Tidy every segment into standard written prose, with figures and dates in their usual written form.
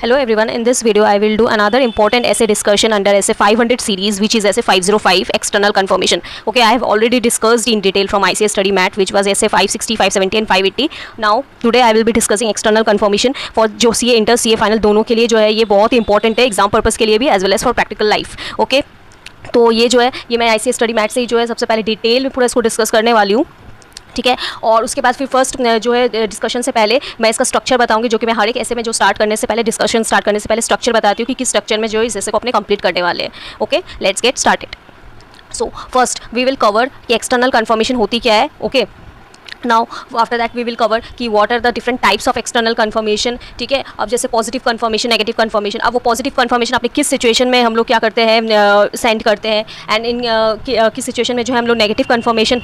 Hello everyone, in this video I will do another important essay discussion under essay 500 series, which is essay 505 external confirmation. Okay, I have already discussed in detail from ICS study mat, which was essay 560, 570 and 580. Now today I will be discussing external confirmation for जो CA inter CA final दोनों के लिए जो है ये बहुत important है, exam purpose के लिए भी as well as for practical life. Okay, तो ये जो है ये मैं ICS स्टडी मैट से ही जो है सबसे पहले डिटेल में पूरा इसको डिस्कस करने वाली हूँ. ठीक है, और उसके बाद फिर फर्स्ट जो है डिस्कशन से पहले मैं इसका स्ट्रक्चर बताऊंगी, जो कि मैं हर एक ऐसे में जो स्टार्ट करने से पहले डिस्कशन स्टार्ट करने से पहले स्ट्रक्चर बताती हूँ कि किस स्ट्रक्चर में जो है इस ऐसे को अपने कंप्लीट करने वाले हैं. Okay, let's get started. So first we will cover कि एक्सटर्नल कन्फर्मेशन होती क्या है. Okay, now after that we will cover कि what are the different types of external confirmation. ठीक है, अब जैसे पॉजिटिव कन्फर्मेशन, नेगेटिव कन्फर्मेशन. अब वो पॉजिटिव कन्फर्मेशन अपने किस सिचुएशन में हम लोग क्या करते हैं, सेंड करते हैं, एंड इन किस सिचुएशन में जो है हम लोग नेगेटिव कन्फर्मेशन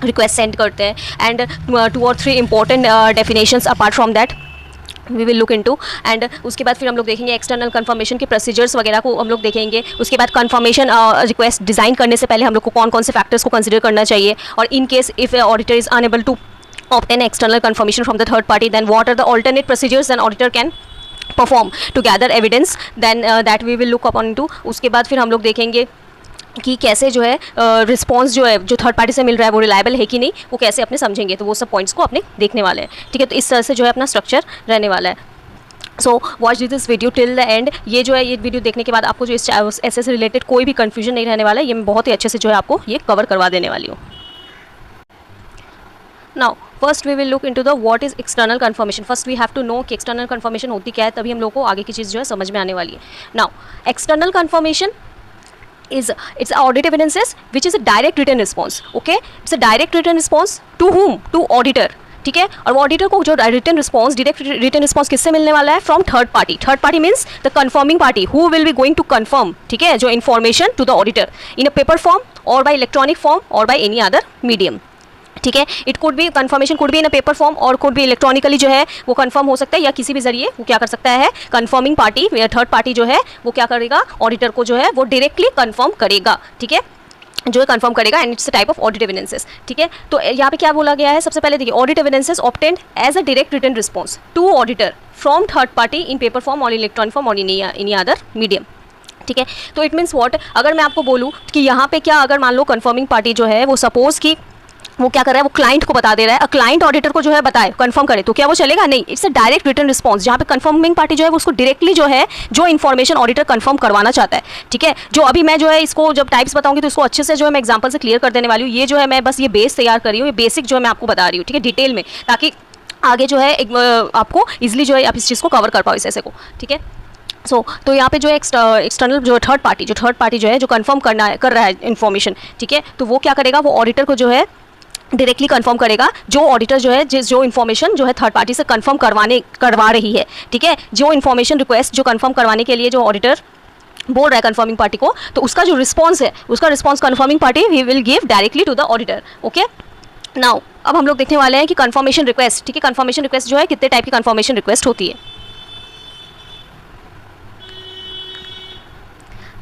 रिक्वेस्ट सेंड करते हैं. And 2 or 3 important definitions apart from that we will look into. And उसके बाद फिर हम लोग देखेंगे एक्सटर्नल कन्फर्मेशन के प्रोसीजर्स वगैरह को हम लोग देखेंगे. उसके बाद कन्फर्मेशन रिक्वेस्ट डिज़ाइन करने से पहले हम लोग को कौन कौन से फैक्टर्स को कंसिडर करना चाहिए, और in case if auditor is unable to obtain external confirmation from the third party, then what are the alternate procedures an auditor can perform to gather evidence, then that we will look upon into. उसके बाद फिर हम लोग देखेंगे कि कैसे जो है रिस्पॉन्स जो है जो थर्ड पार्टी से मिल रहा है वो रिलायबल है कि नहीं, वो कैसे अपने समझेंगे. तो वो सब पॉइंट्स को अपने देखने वाले हैं. ठीक है, तो इस तरह से जो है अपना स्ट्रक्चर रहने वाला है. So watch this video till the end. ये जो है ये वीडियो देखने के बाद आपको जो इस ऐसे से रिलेटेड कोई भी कन्फ्यूजन नहीं रहने वाला है. ये मैं बहुत ही अच्छे से जो है आपको ये कवर करवा देने वाली हूँ. Now first we will look into the what is external confirmation. First we have to know कि एक्सटर्नल कन्फर्मेशन होती क्या है, तभी हम लोग को आगे की चीज़ जो है समझ में आने वाली है. Now external conformation is it's audit evidences which is a direct written response. Okay, it's a direct written response to whom? To auditor. ठीक है, और वो ऑडिटर को जो written response direct written response किससे मिलने वाला है? From third party. Third party means the confirming party who will be going to confirm. ठीक है, जो information to the auditor in a paper form और बाय इलेक्ट्रॉनिक फॉर्म और by any other medium. ठीक है, it could be confirmation could be in a paper form और could be electronically जो है वो कन्फर्म हो सकता है, या किसी भी जरिए वो क्या कर सकता है, कन्फर्मिंग पार्टी थर्ड पार्टी जो है वो क्या करेगा, ऑडिटर को जो है वो डायरेक्टली कन्फर्म करेगा. ठीक है, जो है कन्फर्म करेगा, and it's type of audit evidences. ठीक है, तो यहाँ पे क्या बोला गया है, सबसे पहले देखिए audit evidences obtained as a direct written response to auditor from third party in paper form और इलेक्ट्रॉनिक फॉर्म और एनी अदर मीडियम. ठीक है, तो इट मीन्स व्हाट, अगर मैं आपको बोलूँ कि यहाँ पे क्या, अगर मान लो कन्फर्मिंग पार्टी जो है वो सपोज की वो क्या कर रहा है, वो क्लाइंट को बता दे रहा है, क्लाइंट ऑडिटर को जो है बताए कंफर्म करे, तो क्या वो चलेगा? नहीं. It's a direct written response, जहाँ पे कंफर्मिंग पार्टी जो है उसको डायरेक्टली जो है जो इन्फॉर्मेशन ऑडिटर कंफर्म करवाना चाहता है. ठीक है, जो अभी मैं जो है इसको जब टाइप्स बताऊंगी तो इसको अच्छे से जो है मैं एग्जांपल से क्लियर कर देने वाली हूँ. ये जो है मैं बस ये बेस तैयार कर रही हूँ, ये बेसिक जो है मैं आपको बता रही हूँ. ठीक है, डिटेल में, ताकि आगे जो है आपको ईजिली जो है आप इस चीज़ को कवर कर पाओ इस ऐसे को. ठीक है, तो यहाँ पे जो एक्सटर्नल जो थर्ड पार्टी जो है जो कंफर्म कर रहा है इन्फॉर्मेशन. ठीक है, तो वो क्या करेगा, वो ऑडिटर को जो है डायरेक्टली कंफर्म करेगा, जो ऑडिटर जो है जो इन्फॉर्मेशन जो है थर्ड पार्टी से कंफर्म करवा रही है. ठीक है, जो इन्फॉर्मेशन रिक्वेस्ट जो कंफर्म करवाने के लिए जो ऑडिटर बोल रहा है कंफर्मिंग पार्टी को, तो उसका जो रिस्पॉन्स है, उसका response confirming party we will give directly to the auditor. Okay, now अब हम लोग देखने वाले हैं कि कंफर्मेशन रिक्वेस्ट. ठीक है, कंफर्मेशन रिक्वेस्ट जो है कितने टाइप की कंफर्मेशन रिक्वेस्ट होती है.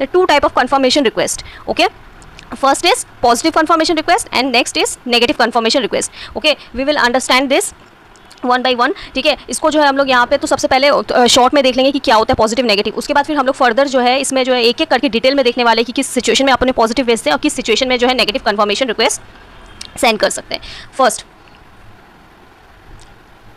The 2 type of confirmation request. Okay, first is positive confirmation request and next is negative confirmation request. Okay, we will understand this one by one. ठीक है, इसको जो है हम लोग यहाँ पे तो सबसे पहले शॉर्ट में देख लेंगे कि क्या होता है पॉजिटिव नेगेटिव. उसके बाद फिर हम लोग फर्दर जो है इसमें जो है एक एक करके डिटेल में देखने वाले कि किस सिचुएशन में अपने पॉजिटिव भेजते हैं और किस सिचुएशन में जो है नेगेटिव कन्फर्मेशन रिक्वेस्ट सेंड कर सकते हैं.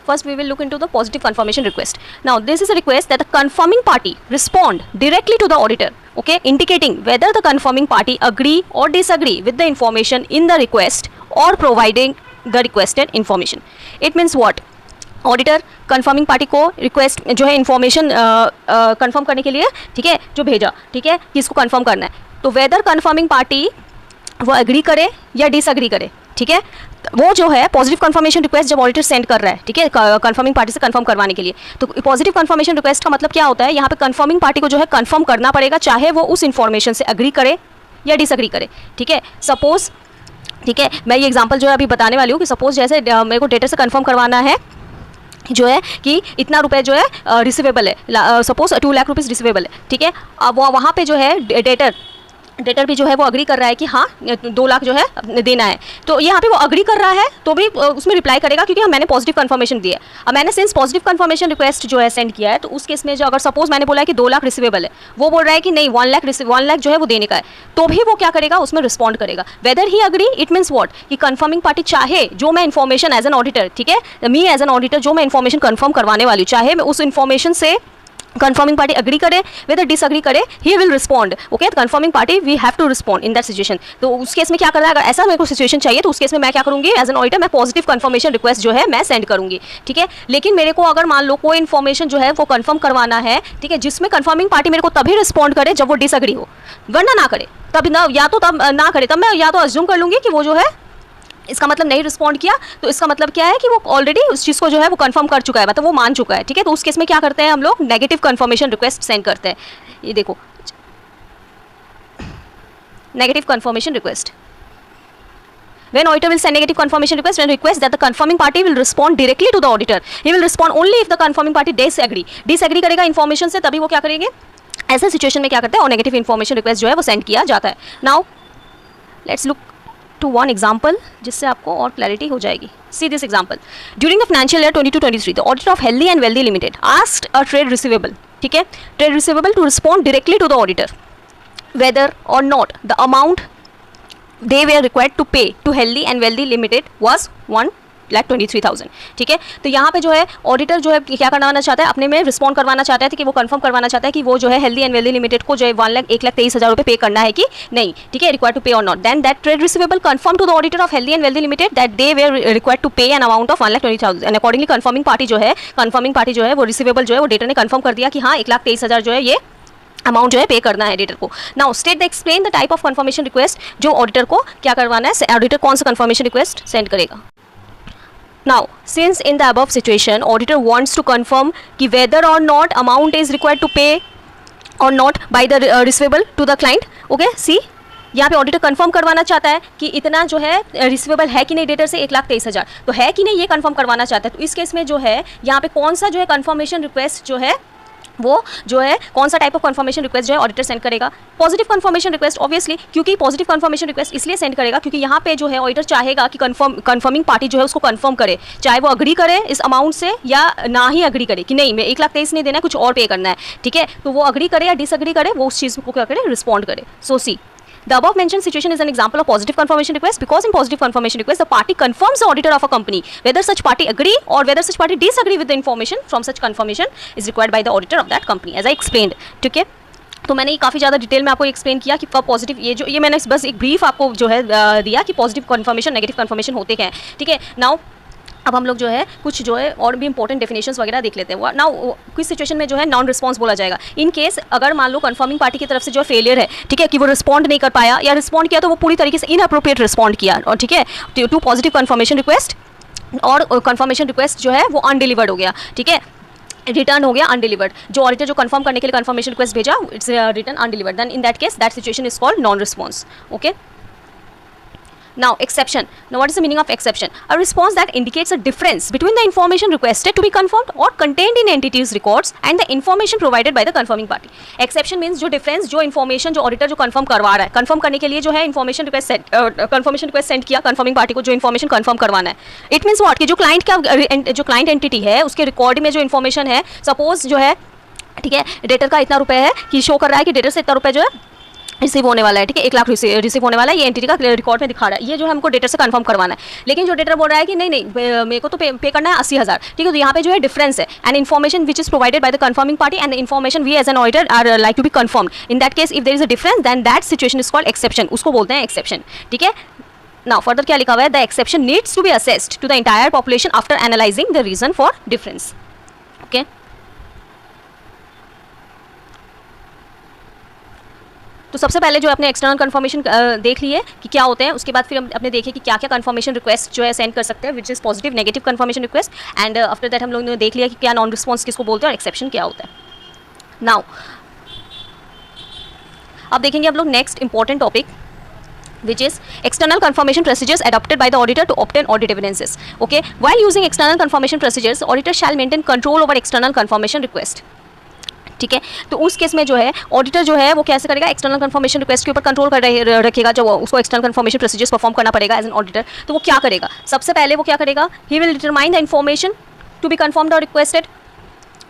First, we will look into the positive confirmation request. Now, this is a request that the confirming party respond directly to the auditor, okay, indicating whether the confirming party agree or disagree with the information in the request or providing the requested information. It means what? Auditor confirming party को request जो है information confirm करने के लिए, ठीक है, जो भेजा, ठीक है, कि इसको कंफर्म करना है, तो वेदर कंफर्मिंग पार्टी वो एग्री करे या डिसएग्री करे. ठीक है, वो जो है पॉजिटिव कंफर्मेशन रिक्वेस्ट जब ऑडिटर सेंड कर रहा है, ठीक है, कंफर्मिंग पार्टी से कंफर्म करवाने के लिए, तो पॉजिटिव कंफर्मेशन रिक्वेस्ट का मतलब क्या होता है, यहाँ पे कंफर्मिंग पार्टी को जो है कंफर्म करना पड़ेगा, चाहे वो उस इन्फॉर्मेशन से एग्री करे या डिसएग्री करे. ठीक है, सपोज, ठीक है, मैं ये एग्जांपल जो है अभी बताने वाली हूँ कि सपोज जैसे मेरे को डेटर से कंफर्म करवाना है जो है कि इतना रुपए जो है रिसीवेबल है, सपोज 2 लाख रुपीज़ रिसीवेबल है. ठीक है, अब वहाँ पे जो है डेटर डेटर भी जो है वो अग्री कर रहा है कि हाँ 2 लाख जो है देना है, तो यहाँ पे वो अग्री कर रहा है तो भी उसमें रिप्लाई करेगा क्योंकि मैंने पॉजिटिव कंफर्मेशन दी है। अब मैंने सिंस पॉजिटिव कंफर्मेशन रिक्वेस्ट जो है सेंड किया है, तो उस केस में जो अगर सपोज मैंने बोला है कि 2 लाख रिसीवेबल है, वो बोल रहा है कि नहीं 1 लाख जो है वो देने का है, तो भी वो क्या करेगा, उसमें रिस्पॉन्ड करेगा weather he agree. It means what कि कंफर्मिंग पार्टी चाहे जो मैं इन्फॉर्मेशन एज एन ऑडिटर, ठीक है, मी एज एन ऑडिटर जो मैं इन्फॉर्मेशन कंफर्म करवाने वाली हूँ, चाहे मैं उस इन्फॉर्मेशन से कंफर्मिंग पार्टी अग्री करे वेदर डिसअग्री करे, he will respond. Okay, confirming party we have to respond in that situation. तो उस केस में क्या करना है, अगर ऐसा मेरे को सिचुएशन चाहिए तो उस केस में मैं क्या करूंगी, एज एन ऑडिटर मैं पॉजिटिव कंफर्मेशन रिक्वेस्ट जो है मैं सेंड करूंगी, ठीक है। लेकिन मेरे को अगर मान लो कोई इन्फॉर्मेशन जो है वो कंफर्म करवाना है, ठीक है, जिसमें कंफर्मिंग पार्टी मेरे को तभी रिस्पॉन्ड करे जब वो डिसअग्री हो, वरना ना करे तब ना, या तो तब ना करे तब मैं या तो अज्यूम कर लूंगी कि वो जो है इसका मतलब नहीं रिस्पॉन्ड किया, तो इसका मतलब क्या है कि वो ऑलरेडी उस चीज़ को जो है वो कंफर्म कर चुका है, मतलब वो मान चुका है, ठीक है। तो उस केस में क्या करते हैं हम लोग, नेगेटिव कंफर्मेशन रिक्वेस्ट सेंड करते हैं। ये देखो negative confirmation request, when auditor will send negative confirmation request and request that the confirming party will respond directly to the auditor, he will respond only if the confirming party disagree करेगा information से, तभी वो क्या करेंगे, ऐसे situation में क्या करते हैं, और नेगेटिव इन्फॉर्मेशन रिक्वेस्ट जो है वो सेंड किया जाता है। Now let's look to one example जिससे आपको और क्लैरिटी हो जाएगी। See this example. During the financial year 22-23, the auditor of Healthy and Wealthy Limited asked a trade receivable, ठीक है, trade receivable to respond directly to the auditor whether or not the amount they were required to pay to Healthy and Wealthy Limited was 1,23,000, ठीक है। तो यहाँ पे जो है auditor जो है क्या करवाना चाहता है, अपने में रिस्पॉन्ड करवाना चाहता है कि वो कंफर्म करवाना चाहता है कि वो जो है हेल्दी एंड वेल्दी लिमिटेड को जो है 1,23,000 रुपये पे करना है कि नहीं, ठीक है, रिक्वायर्ड टू पे और not. Then that trade receivable confirm to the auditor of healthy and wealthy limited that they were required to pay an amount of 1,20,000 and accordingly confirming party जो है वो रिसीवेबल जो है वो debtor ने confirm कर दिया कि हाँ 1,23,000 जो है ये अमाउंट जो है पे करना है डेटर को। Now state the explain the type of confirmation request जो ऑडिटर को क्या करवाना है, ऑडिटर कौन सा कंफर्मेशन रिक्वेस्ट सेंड करेगा। Now, since in the above situation, auditor wants to confirm कि whether or not amount is required to pay or not by the receivable to the client. Okay, see, यहाँ पे auditor confirm करवाना चाहता है कि इतना जो है रिसीवेबल है कि नहीं डेटर से 1,23,000, तो है कि नहीं ये कंफर्म करवाना चाहता है। तो इस केस में जो है यहाँ पे कौन सा जो है कंफर्मेशन रिक्वेस्ट जो है वो जो है कौन सा टाइप ऑफ कंफर्मेशन रिक्वेस्ट जो है ऑडिटर सेंड करेगा, पॉजिटिव कंफर्मेशन रिक्वेस्ट ऑब्वियसली, क्योंकि पॉजिटिव कंफर्मेशन रिक्वेस्ट इसलिए सेंड करेगा क्योंकि यहाँ पे जो है ऑडिटर चाहेगा कि कंफर्मिंग पार्टी जो है उसको कंफर्म करे, चाहे वो अग्री करे इस अमाउंट से या ना ही अग्री करे कि नहीं मैं 1,23,000 नहीं देना है, कुछ और पे करना है, ठीक है। तो वो अग्री करे या डिसअग्री करे, वो उस चीज़ को क्या करे, रिस्पॉन्ड करे। सो सी the above mentioned situation is an example of positive confirmation request because in positive confirmation request the party confirms the auditor of a company whether such party agree or whether such party disagree with the information from such confirmation is required by the auditor of that company as I explained, ठीक है। तो मैंने काफ़ी ज़्यादा detail में आपको explain किया कि कब पॉजिटिव ये मैंने बस एक ब्रीफ आपको जो है दिया कि पॉजिटिव कन्फर्मेशन नेगेटिव कन्फर्मेशन होते क्या हैं, ठीक है। नाउ अब हम लोग जो है कुछ जो है और भी इंपॉर्टेंट डेफिनेशंस वगैरह देख लेते हैं। नाउ किस सिचुएशन में जो है नॉन रिस्पॉन्स बोला जाएगा, इन केस अगर मान लो कंफर्मिंग पार्टी की तरफ से जो फेलियर है, ठीक है, कि वो रिस्पॉन्ड नहीं कर पाया या रिस्पॉन्ड किया तो वो पूरी तरीके से इनअप्रोप्रिएट रिस्पॉन्ड किया, और ठीक है, टू पॉजिटिव कंफर्मेशन रिक्वेस्ट और कंफर्मेशन रिक्वेस्ट जो है वो अनडिलीवर्ड हो गया, ठीक है, रिटर्न हो गया अनडिलीवर्ड। जो ऑडिटर जो कंफर्म करने के लिए कंफर्मेशन रिक्वेस्ट भेजा it's return undelivered, then in that case that situation is called non response. Okay, now exception. Now what is the meaning of exception? A response that indicates a difference between the information requested to be confirmed or contained in entity's records and the information provided by the confirming party. Exception means जो difference, जो information जो auditor जो confirm करवा रहा है, confirm करने के लिए जो है information request send किया confirming party को, जो information confirm करवाना है। It means what कि जो client का जो client entity है उसके record में जो information है, suppose जो है, ठीक है, डेटर का इतना रुपए है कि शो कर रहा है कि डेटर से इतना रुपए जो है रिसीव होने वाला है, ठीक है, 1 लाख रिसीव होने वाला है, ये एंटिटी का रिकॉर्ड में दिखा रहा है, ये जो है हमको डेटर से कंफर्म करवाना है। लेकिन जो डेटर बोल रहा है कि नहीं मेरे को तो पे करना है 80,000, ठीक है, तो यहाँ पे जो है डिफरेंस है, and information which is provided by the confirming party and the information we as an auditor are like to be confirmed. In that case if there is a difference then that situation is called exception, उसको बोलते हैं exception, ठीक है। Now further क्या लिखा हुआ है, the exception needs to be assessed to the entire population after analysing the reason for difference. Okay, तो सबसे पहले जो अपने एक्सटर्नल कंफर्मेशन देख लिए कि क्या होते हैं, उसके बाद फिर हम अपने देखे कि क्या क्या कंफर्मेशन रिक्वेस्ट जो है सेंड कर सकते हैं, which is positive negative confirmation request, and after that हम लोगों ने देख लिया कि क्या नॉन रिस्पॉन्स किसको बोलते हैं और एक्सेप्शन क्या होता है। नाउ अब देखेंगे हम लोग next important topic which is external confirmation procedures adopted by the auditor to obtain audit evidences. Okay, while using external confirmation procedures, auditor shall maintain control over external confirmation request. ठीक है। तो उस case में जो है auditor जो है वो कैसे करेगा, एक्सटर्नल कंफर्मेशन रिक्वेस्ट के ऊपर कंट्रोल कर रखेगा, जो उसको एक्सटर्नल कंफर्मेशन प्रोसीजर्स परफॉर्म करना पड़ेगा एज एन ऑडिटर। तो वो क्या करेगा, सबसे पहले वो क्या करेगा, he will determine the information to be confirmed और रिक्वेस्टेड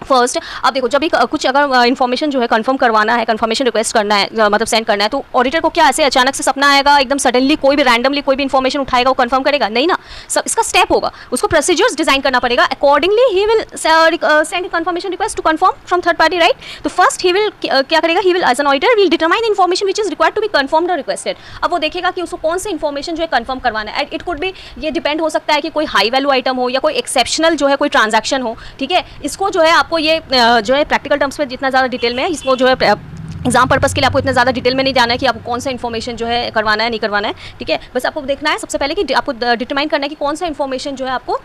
फर्स्ट। अब देखो, जब भी कुछ अगर इन्फॉर्मेशन जो है कंफर्म करवाना है, कंफर्मेशन रिक्वेस्ट करना है, मतलब सेंड करना है, तो ऑडिटर को क्या ऐसे अचानक से सपना आएगा, एकदम सडनली कोई भी रैंडमली कोई भी इन्फॉर्मेशन उठाएगा वो कंफर्म करेगा, नहीं ना। सब इसका स्टेप होगा, उसको प्रोसीजर्स डिजाइन करना पड़ेगा, accordingly he will send confirmation request to confirm from third party, right. तो फर्स्ट ही विल क्या करेगा, he will as an auditor will determine information which is required to be confirmed और requested. अब वो देखेगा कि उसको कौन सी इन्फॉर्मेशन जो है कंफर्म करवाना है। इट कुड भी, ये डिपेंड हो सकता है कि कोई हाई वैल्यू आइटम हो या कोई एक्सेप्शनल जो है कोई ट्रांजैक्शन हो, ठीक है। इसको जो है आपको ये जो है प्रैक्टिकल टर्म्स में जितना ज़्यादा डिटेल में है, इसको जो है एग्जाम पर्पस के लिए आपको इतना ज़्यादा डिटेल में नहीं जाना है कि आपको कौन सा इन्फॉर्मेशन जो है करवाना है नहीं करवाना है, ठीक है। बस आपको देखना है सबसे पहले कि आपको डिटरमाइन करना है कि कौन सा इन्फॉर्मेशन जो है आपको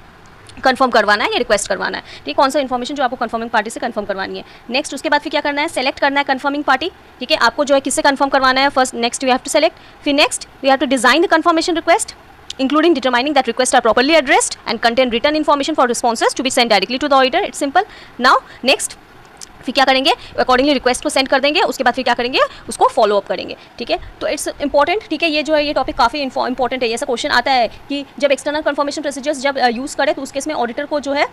कंफर्म करवाना है या रिक्वेस्ट करवाना है, ठीक है। कौन सा इन्फॉर्मेशन जो आपको कंफर्मिंग पार्टी से कंफर्म करवानी है। नेक्स्ट उसके बाद फिर क्या करना है, सेलेक्ट करना है कंफर्मिंग पार्टी, ठीक है। आपको जो है किससे कंफर्म करवाना है, first next you have to select, फिर next you have to design the confirmation request including determining that requests are properly addressed and contain written information for responses to be sent directly to the auditor. It's simple. Now next फिर क्या करेंगे, accordingly request को send कर देंगे, उसके बाद फिर क्या करेंगे, उसको फॉलो अप करेंगे, ठीक है। तो इट्स इंपॉर्टेंट, ठीक है। ये जो है ये टॉपिक काफ़ी इंपॉर्टेंट है। ऐसा क्वेश्चन आता है कि जब एक्सटर्नल कंफर्मेशन प्रोसीजर्स जब यूज़ करें तो उस केस में ऑडिटर को जो है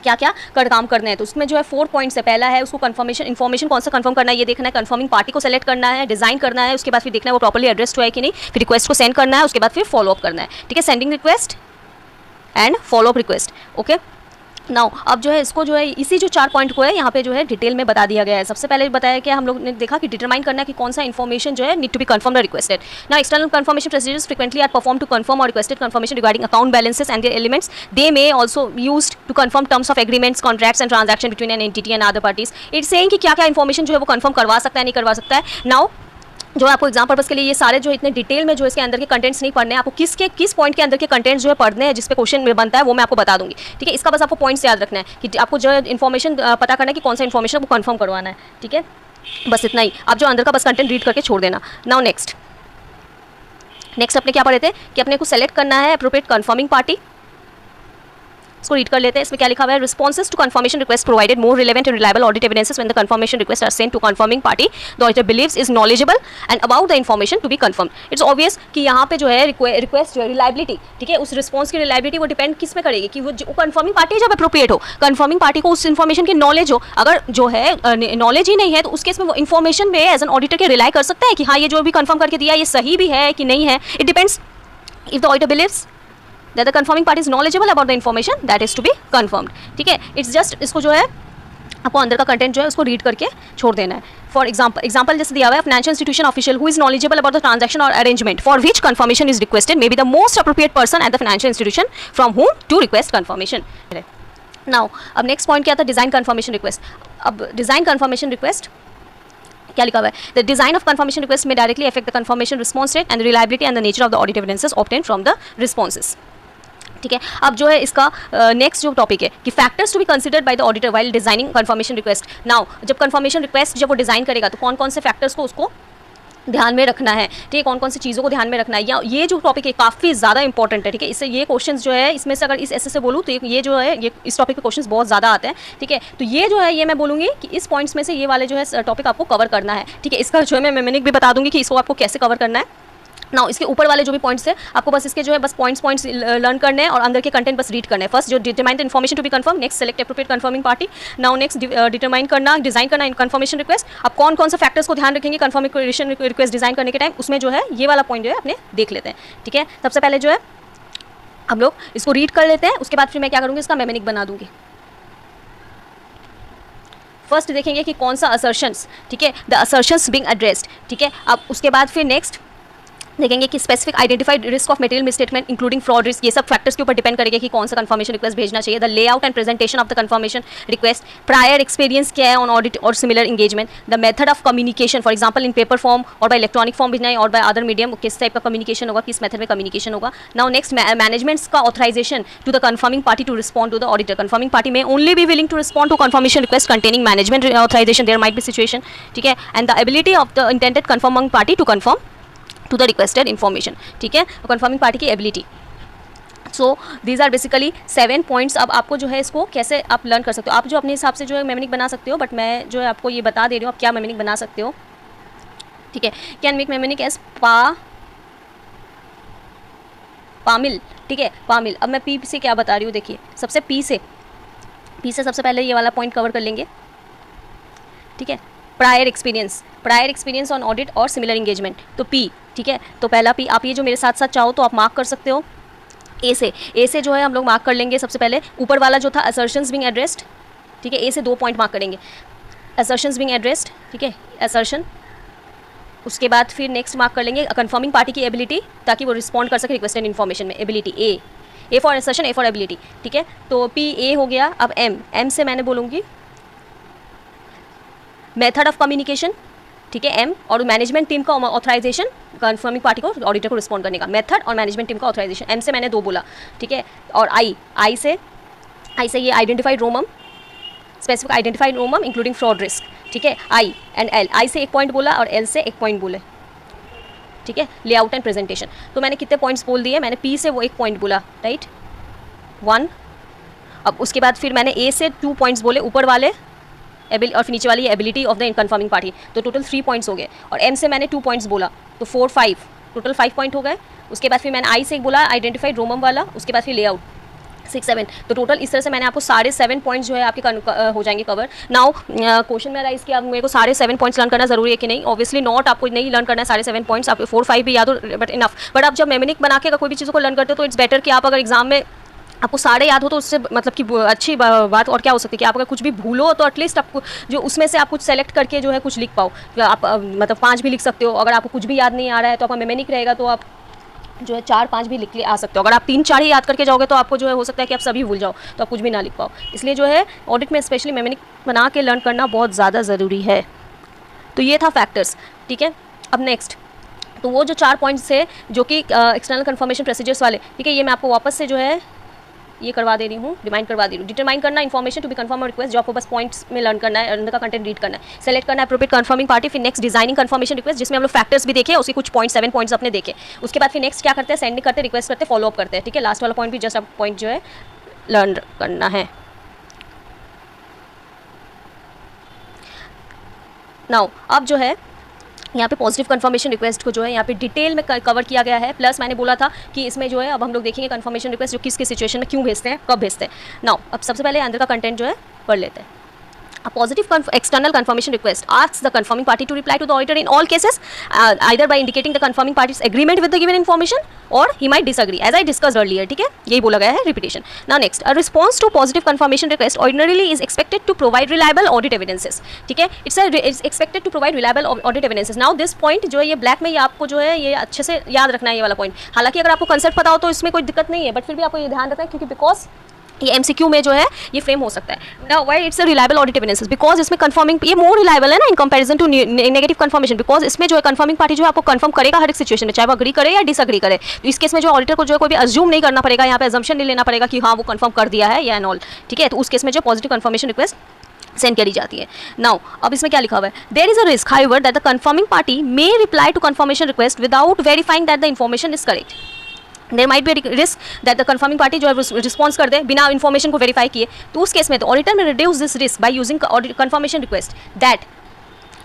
क्या क्या काम करने हैं। तो उसमें जो है 4 पॉइंट्स है। पहला है उसको कंफर्मेशन इन्फॉर्मेशन कौन सा कंफर्म करना है ये देखना है, कंफर्मिंग पार्टी को सेलेक्ट करना है, डिजाइन करना है, उसके बाद फिर देखना है वो प्रॉपर्ली एड्रेस्ड हुआ है कि नहीं, फिर रिक्वेस्ट को सेंड करना है, उसके बाद फिर फॉलो अप करना है, ठीक है। Sending request and follow up request, okay. Now अब जो है इसको जो है इसी जो 4 पॉइंट को है यहाँ पे जो है डिटेल में बता दिया गया है। सबसे पहले बताया कि हम लोग ने देखा कि डिटरमाइन करना है कि कौन सा इन्फॉर्मेशन जो है नीड टू बी कंफर्म और requested. Now external confirmation procedures frequently are perform to confirm और requested confirmation regarding account balances and their elements. They may also used to confirm terms of agreements, contracts and transaction between an entity and other parties. It's saying कि क्या क्या information जो है वो confirm करवा सकता है नहीं करवा सकता है। नाउ जो आपको एग्जाम पर्पस के लिए ये सारे जो इतने डिटेल में जो इसके अंदर के कंटेंट्स नहीं पढ़ने हैं, आपको किस पॉइंट के अंदर के कंटेंट्स जो है पढ़ने हैं जिस पे क्वेश्चन में बनता है वो मैं आपको बता दूंगी, ठीक है। इसका बस आपको पॉइंट्स याद रखना है कि आपको जो इन्फॉर्मेशन पता करना है कि कौन सा इन्फॉर्मेशन आपको कंफर्म करवाना है, ठीक है। बस इतना ही, आप जो अंदर का बस कंटेंट रीड करके छोड़ देना। नाउ नेक्स्ट अपने क्या पढ़े थे कि अपने को सेलेक्ट करना है अप्रोप्रिएट कंफर्मिंग पार्टी। इसको रीड कर लेते हैं। इसमें क्या लिखा हुआ है, responses to confirmation request provided more relevant and reliable audit evidences when the confirmation request are sent to confirming party the auditor believes is knowledgeable and about the information to be confirm. It's obvious कि यहाँ पे जो है request जो है reliability, ठीक है, उस रिस्पॉन्स की रिलायबिलिटी वो डिपेंड किस में करेगी कि वो कंफर्मिंग पार्टी जब अप्रोप्रिएट हो, कंफर्मिंग पार्टी को उस इन्फॉर्मेशन की नॉलेज हो। अगर जो है नॉलेज ही नहीं है तो उस केस में वो इन्फॉर्मेशन में एज एन ऑडिटर के रिलाई कर सकते हैं कि हाँ ये जो भी कंफर्म करके दिया ये सही भी है कि नहीं है। It depends if the auditor believes that the confirming party is knowledgeable about the information that is to be confirmed, ठीक है। इट्स जस्ट इसको जो है आपको अंदर का कंटेंट जो है उसको रीड करके छोड़ देना है। फॉर एग्जाम्पल जैसे दिया हुआ है, financial institution official who is knowledgeable about the transaction और arrangement for which confirmation is requested may be the most appropriate person at the financial institution from whom to request confirmation. Now अब next point क्या था, design confirmation request. अब design confirmation request क्या लिखा हुआ है, the design of confirmation request में directly affect the confirmation response rate and the reliability and the nature of the audit evidences obtained from the responses, ठीक है। अब जो है इसका नेक्स्ट जो टॉपिक है कि factors to be considered by the auditor while designing confirmation request. Now जब कंफर्मेशन रिक्वेस्ट जब वो डिजाइन करेगा तो कौन कौन से फैक्टर्स को उसको ध्यान में रखना है, ठीक है, कौन कौन सी चीज़ों को ध्यान में रखना है। या ये जो टॉपिक है काफ़ी ज़्यादा इंपॉर्टेंट है, ठीक है। इससे ये क्वेश्चंस जो है इसमें से अगर इस ऐसे से बोलूँ तो ये जो है ये इस टॉपिक पे क्वेश्चंस बहुत ज़्यादा आते हैं, ठीक है। तो ये जो है ये मैं बोलूँगी कि इस पॉइंट्स में से ये वाले जो है टॉपिक आपको कवर करना है, ठीक है। इसका जो है मैं मेमेनिक भी बता दूँगी कि इसको आपको कैसे कवर करना है। नाउ इसके ऊपर वाले जो भी पॉइंट्स है आपको बस इसके जो है बस पॉइंट्स लर्न करने हैं और अंदर के कंटेंट बस रीड करने हैं। फर्स्ट जो determine the information to be confirm, next select appropriate confirming party. Now next determine करना डिजाइन करना इन कंफर्मेशन रिक्वेस्ट। अब कौन कौन सा फैक्टर्स को ध्यान रखेंगे कंफर्मेशन रिक्वेस्ट डिजाइन करने के टाइम, उसमें जो है ये वाला पॉइंट जो है अपने देख लेते हैं, ठीक है। सबसे पहले जो है हम लोग इसको रीड कर लेते हैं, उसके बाद फिर मैं क्या करूँगी इसका मेमेनिक बना दूंगी। फर्स्ट देखेंगे कि कौन सा असर्शंस, ठीक है, द असर्शंस बीइंग एड्रेस्ड, ठीक है। अब उसके बाद फिर नेक्स्ट देखेंगे कि specific identified risk of material misstatement including fraud risk. ये सब फैक्टर्स के ऊपर डिपेंड करेगा कि कौन सा कंफर्मेशन रिक्वेस्ट भेजना चाहिए। The layout and presentation of the confirmation request, prior experience क्या है ऑन ऑडिट और similar engagement, the method of communication for example in paper form और बाय इलेक्ट्रॉनिक फॉर्म भेजना है और बाय अदर मीडियम किस टाइप का कम्युनिकेशन होगा, किस मेथड में कम्युनिकेशन होगा। नाउ नेक्स्ट मैनेजमेंट्स का authorisation to the confirming party to respond to the auditor. Confirming party may only be willing to respond to confirmation request containing management authorisation, there might be situation, ठीक है। And the ability of the intended confirming party to confirm to the requested information, ठीक है। Confirming party की ability, so these are basically 7 points. अब आपको जो है इसको कैसे आप लर्न कर सकते हो, आप जो अपने हिसाब से जो है मेमोनिक बना सकते हो, बट मैं जो है आपको ये बता दे रही हूँ आप क्या मेमोनिक बना सकते हो, ठीक है। कैन मेक मेमोनिक एज पामिल, ठीक है, पामिल। अब मैं पी से क्या बता रही हूँ, देखिए सबसे पी से सबसे पहले ये वाला पॉइंट कवर कर लेंगे, ठीक है। प्रायर एक्सपीरियंस ऑन ऑडिट और सिमिलर इंगेजमेंट, तो पी, ठीक है। तो पहला पी, आप ये जो मेरे साथ साथ चाहो तो आप मार्क कर सकते हो। ए से जो है हम लोग मार्क कर लेंगे सबसे पहले, ऊपर वाला जो था असर्शंस बीइंग एड्रेस्ड, ठीक है। ए से 2 पॉइंट मार्क करेंगे, असर्शंस बीइंग एड्रेस्ड, ठीक है, असर्शन। उसके बाद फिर नेक्स्ट मार्क कर लेंगे कंफर्मिंग पार्टी की एबिलिटी, ताकि वो रिस्पॉन्ड कर सके रिक्वेस्टेड इन्फॉर्मेशन में। Ability A for assertion, A for ability, ठीक है। तो पी ए हो गया। अब एम से मैंने बोलूँगी मेथड ऑफ कम्युनिकेशन, ठीक है, एम, और मैनेजमेंट टीम का ऑथराइजेशन कंफर्मिंग पार्टी को ऑडिटर को रिस्पॉन्ड करने का, मेथड और मैनेजमेंट टीम का ऑथराइजेशन। एम से मैंने 2 बोला, ठीक है। और आई से ये identified रोमम, specific identified रोमम including fraud risk, ठीक है। आई एंड एल, आई से 1 पॉइंट बोला और एल से 1 पॉइंट बोले, ठीक है। लेआउट एंड प्रेजेंटेशन, तो मैंने कितने पॉइंट्स बोल दिए, मैंने पी से वो 1 पॉइंट बोला, राइट, 1। अब उसके बाद फिर मैंने ए से 2 पॉइंट्स बोले ऊपर वाले, और नीचे वाली ability of the confirming party, तो टोटल 3 पॉइंट्स हो गए। और एम से मैंने 2 पॉइंट्स बोला, तो 4 5, टोटल 5 पॉइंट हो गए। उसके बाद फिर मैंने आई से एक बोला आइडेंटिफाइड रोमम वाला, उसके बाद फिर लेआउट 6 7, तो टोटल इस तरह से मैंने आपको सारे 7 पॉइंट्स जो है आपके हो जाएंगे कवर। नाउ क्वेश्चन में राइज किया मेरे को सारे 7 पॉइंट्स लर्न करना जरूरी है कि नहीं, ऑब्वियसली नॉट, आपको नहीं लर्न करना है सारे 7 पॉइंट्स, आपको 4 5 भी याद हो बट इनफ। बट आप जब मेमोनिक बना के अगर कोई भी चीज़ों को लर्न करते हो तो इट्स बेटर कि आप अगर एग्जाम में आपको सारे याद हो तो उससे मतलब कि अच्छी बात और क्या हो सकती है कि आप अगर कुछ भी भूलो तो एटलीस्ट आपको जो उसमें से आप कुछ सेलेक्ट करके जो है कुछ लिख पाओ। आप मतलब 5 भी लिख सकते हो, अगर आपको कुछ भी याद नहीं आ रहा है तो आपका मेमोनिक रहेगा तो आप जो है 4 5 भी लिख ले आ सकते हो। अगर आप 3 4 ही याद करके जाओगे तो आपको जो है हो सकता है कि आप सभी भूल जाओ, तो आप कुछ भी ना लिख पाओ। इसलिए जो है ऑडिट में स्पेशली मेमोनिक बना के लर्न करना बहुत ज़्यादा ज़रूरी है। तो ये था फैक्टर्स, ठीक है। अब नेक्स्ट, तो वो जो 4 पॉइंट्स थे जो कि एक्सटर्नल कन्फर्मेशन प्रोसीजर्स वाले, ठीक है, ये मैं आपको वापस से जो है ये करवा दे रही हूँ, रिमाइंड करवा दे रही हूँ। डिटरमाइन करना इन्फॉर्मेशन टू बी कंफर्म और रिक्वेस्ट, जो आपको बस पॉइंट्स में लर्न करना है, अंदर का कंटेंट रीड करना है। सेलेक्ट करना है अप्रोप्रिएट कंफर्मिंग पार्टी, फिर नेक्स्ट डिजाइनिंग कंफर्मेशन रिक्वेस्ट, जिसमें हम लोग फैक्टर्स भी देखे, उसके कुछ पॉइंट 7 पॉइंट्स अपने देखे। उसके बाद फिर नेक्स्ट क्या करते हैं, सेंडिंग करते हैं, रिक्वेस्ट करते हैं, फॉलो अप करते हैं, ठीक है। लास्ट वाला पॉइंट भी जस्ट आप पॉइंट जो है लर्न करना है। नाउ अब जो है यहाँ पे पॉजिटिव कंफर्मेशन रिक्वेस्ट को जो है यहाँ पे डिटेल में कवर किया गया है। प्लस मैंने बोला था कि इसमें जो है अब हम लोग देखेंगे कंफर्मेशन रिक्वेस्ट जो किस किस सिचुएशन में क्यों भेजते हैं, कब भेजते हैं। नाउ अब सबसे पहले अंदर का कंटेंट जो है पढ़ लेते हैं। A positive external confirmation request asks the confirming party to reply to the auditor in all cases, either by indicating the confirming party's agreement with the given information or he might disagree, as I discussed earlier, ठीक है, यही बोला गया है, repetition. Now next, a response to positive confirmation request ordinarily is expected to provide reliable audit evidences, ठीक है, it's expected to provide reliable audit evidences. Now this point जो है ये ब्लैक में ये आपको जो है ये अच्छे से याद रखना है ये वाला पॉइंट। हालांकि अगर आपको कंसेप्ट पता हो तो इसमें कोई दिक्कत नहीं है, बट फिर भी आपको ये ध्यान रखना है क्योंकि बिकॉज ये एमसीक्यू में जो है ये फ्रेम हो सकता है। Now why it's a reliable audit evidences, because इसमें कंफर्मिंग ये मोर रिलायबल है ना in comparison to negative confirmation, because इसमें जो है कंफर्मिंग पार्टी जो है आपको कंफर्म करेगा हर एक सिचुएशन में, चाहे वो अग्री करे या डिसअग्री करे। तो इस केस में जो ऑडिटर को जो है कोई भी अज्यूम नहीं करना पड़ेगा, यहाँ पे अजम्पशन नहीं लेना पड़ेगा कि हाँ वो कंफर्म कर दिया है या एंड ऑल, ठीक है। तो उस केस में जो पॉजिटिव कंफर्मेशन रिक्वेस्ट सेंड करी जाती है। नाउ अब इसमें क्या लिखा हुआ है, there is a risk however that the confirming party may reply to confirmation request without verifying that the information is correct. There might be risk that the confirming party जो है रिस्पॉन्स कर दे बिना इन्फॉर्मेशन को verify किए। तो उस case में तो auditor may reduce this risk by using confirmation request that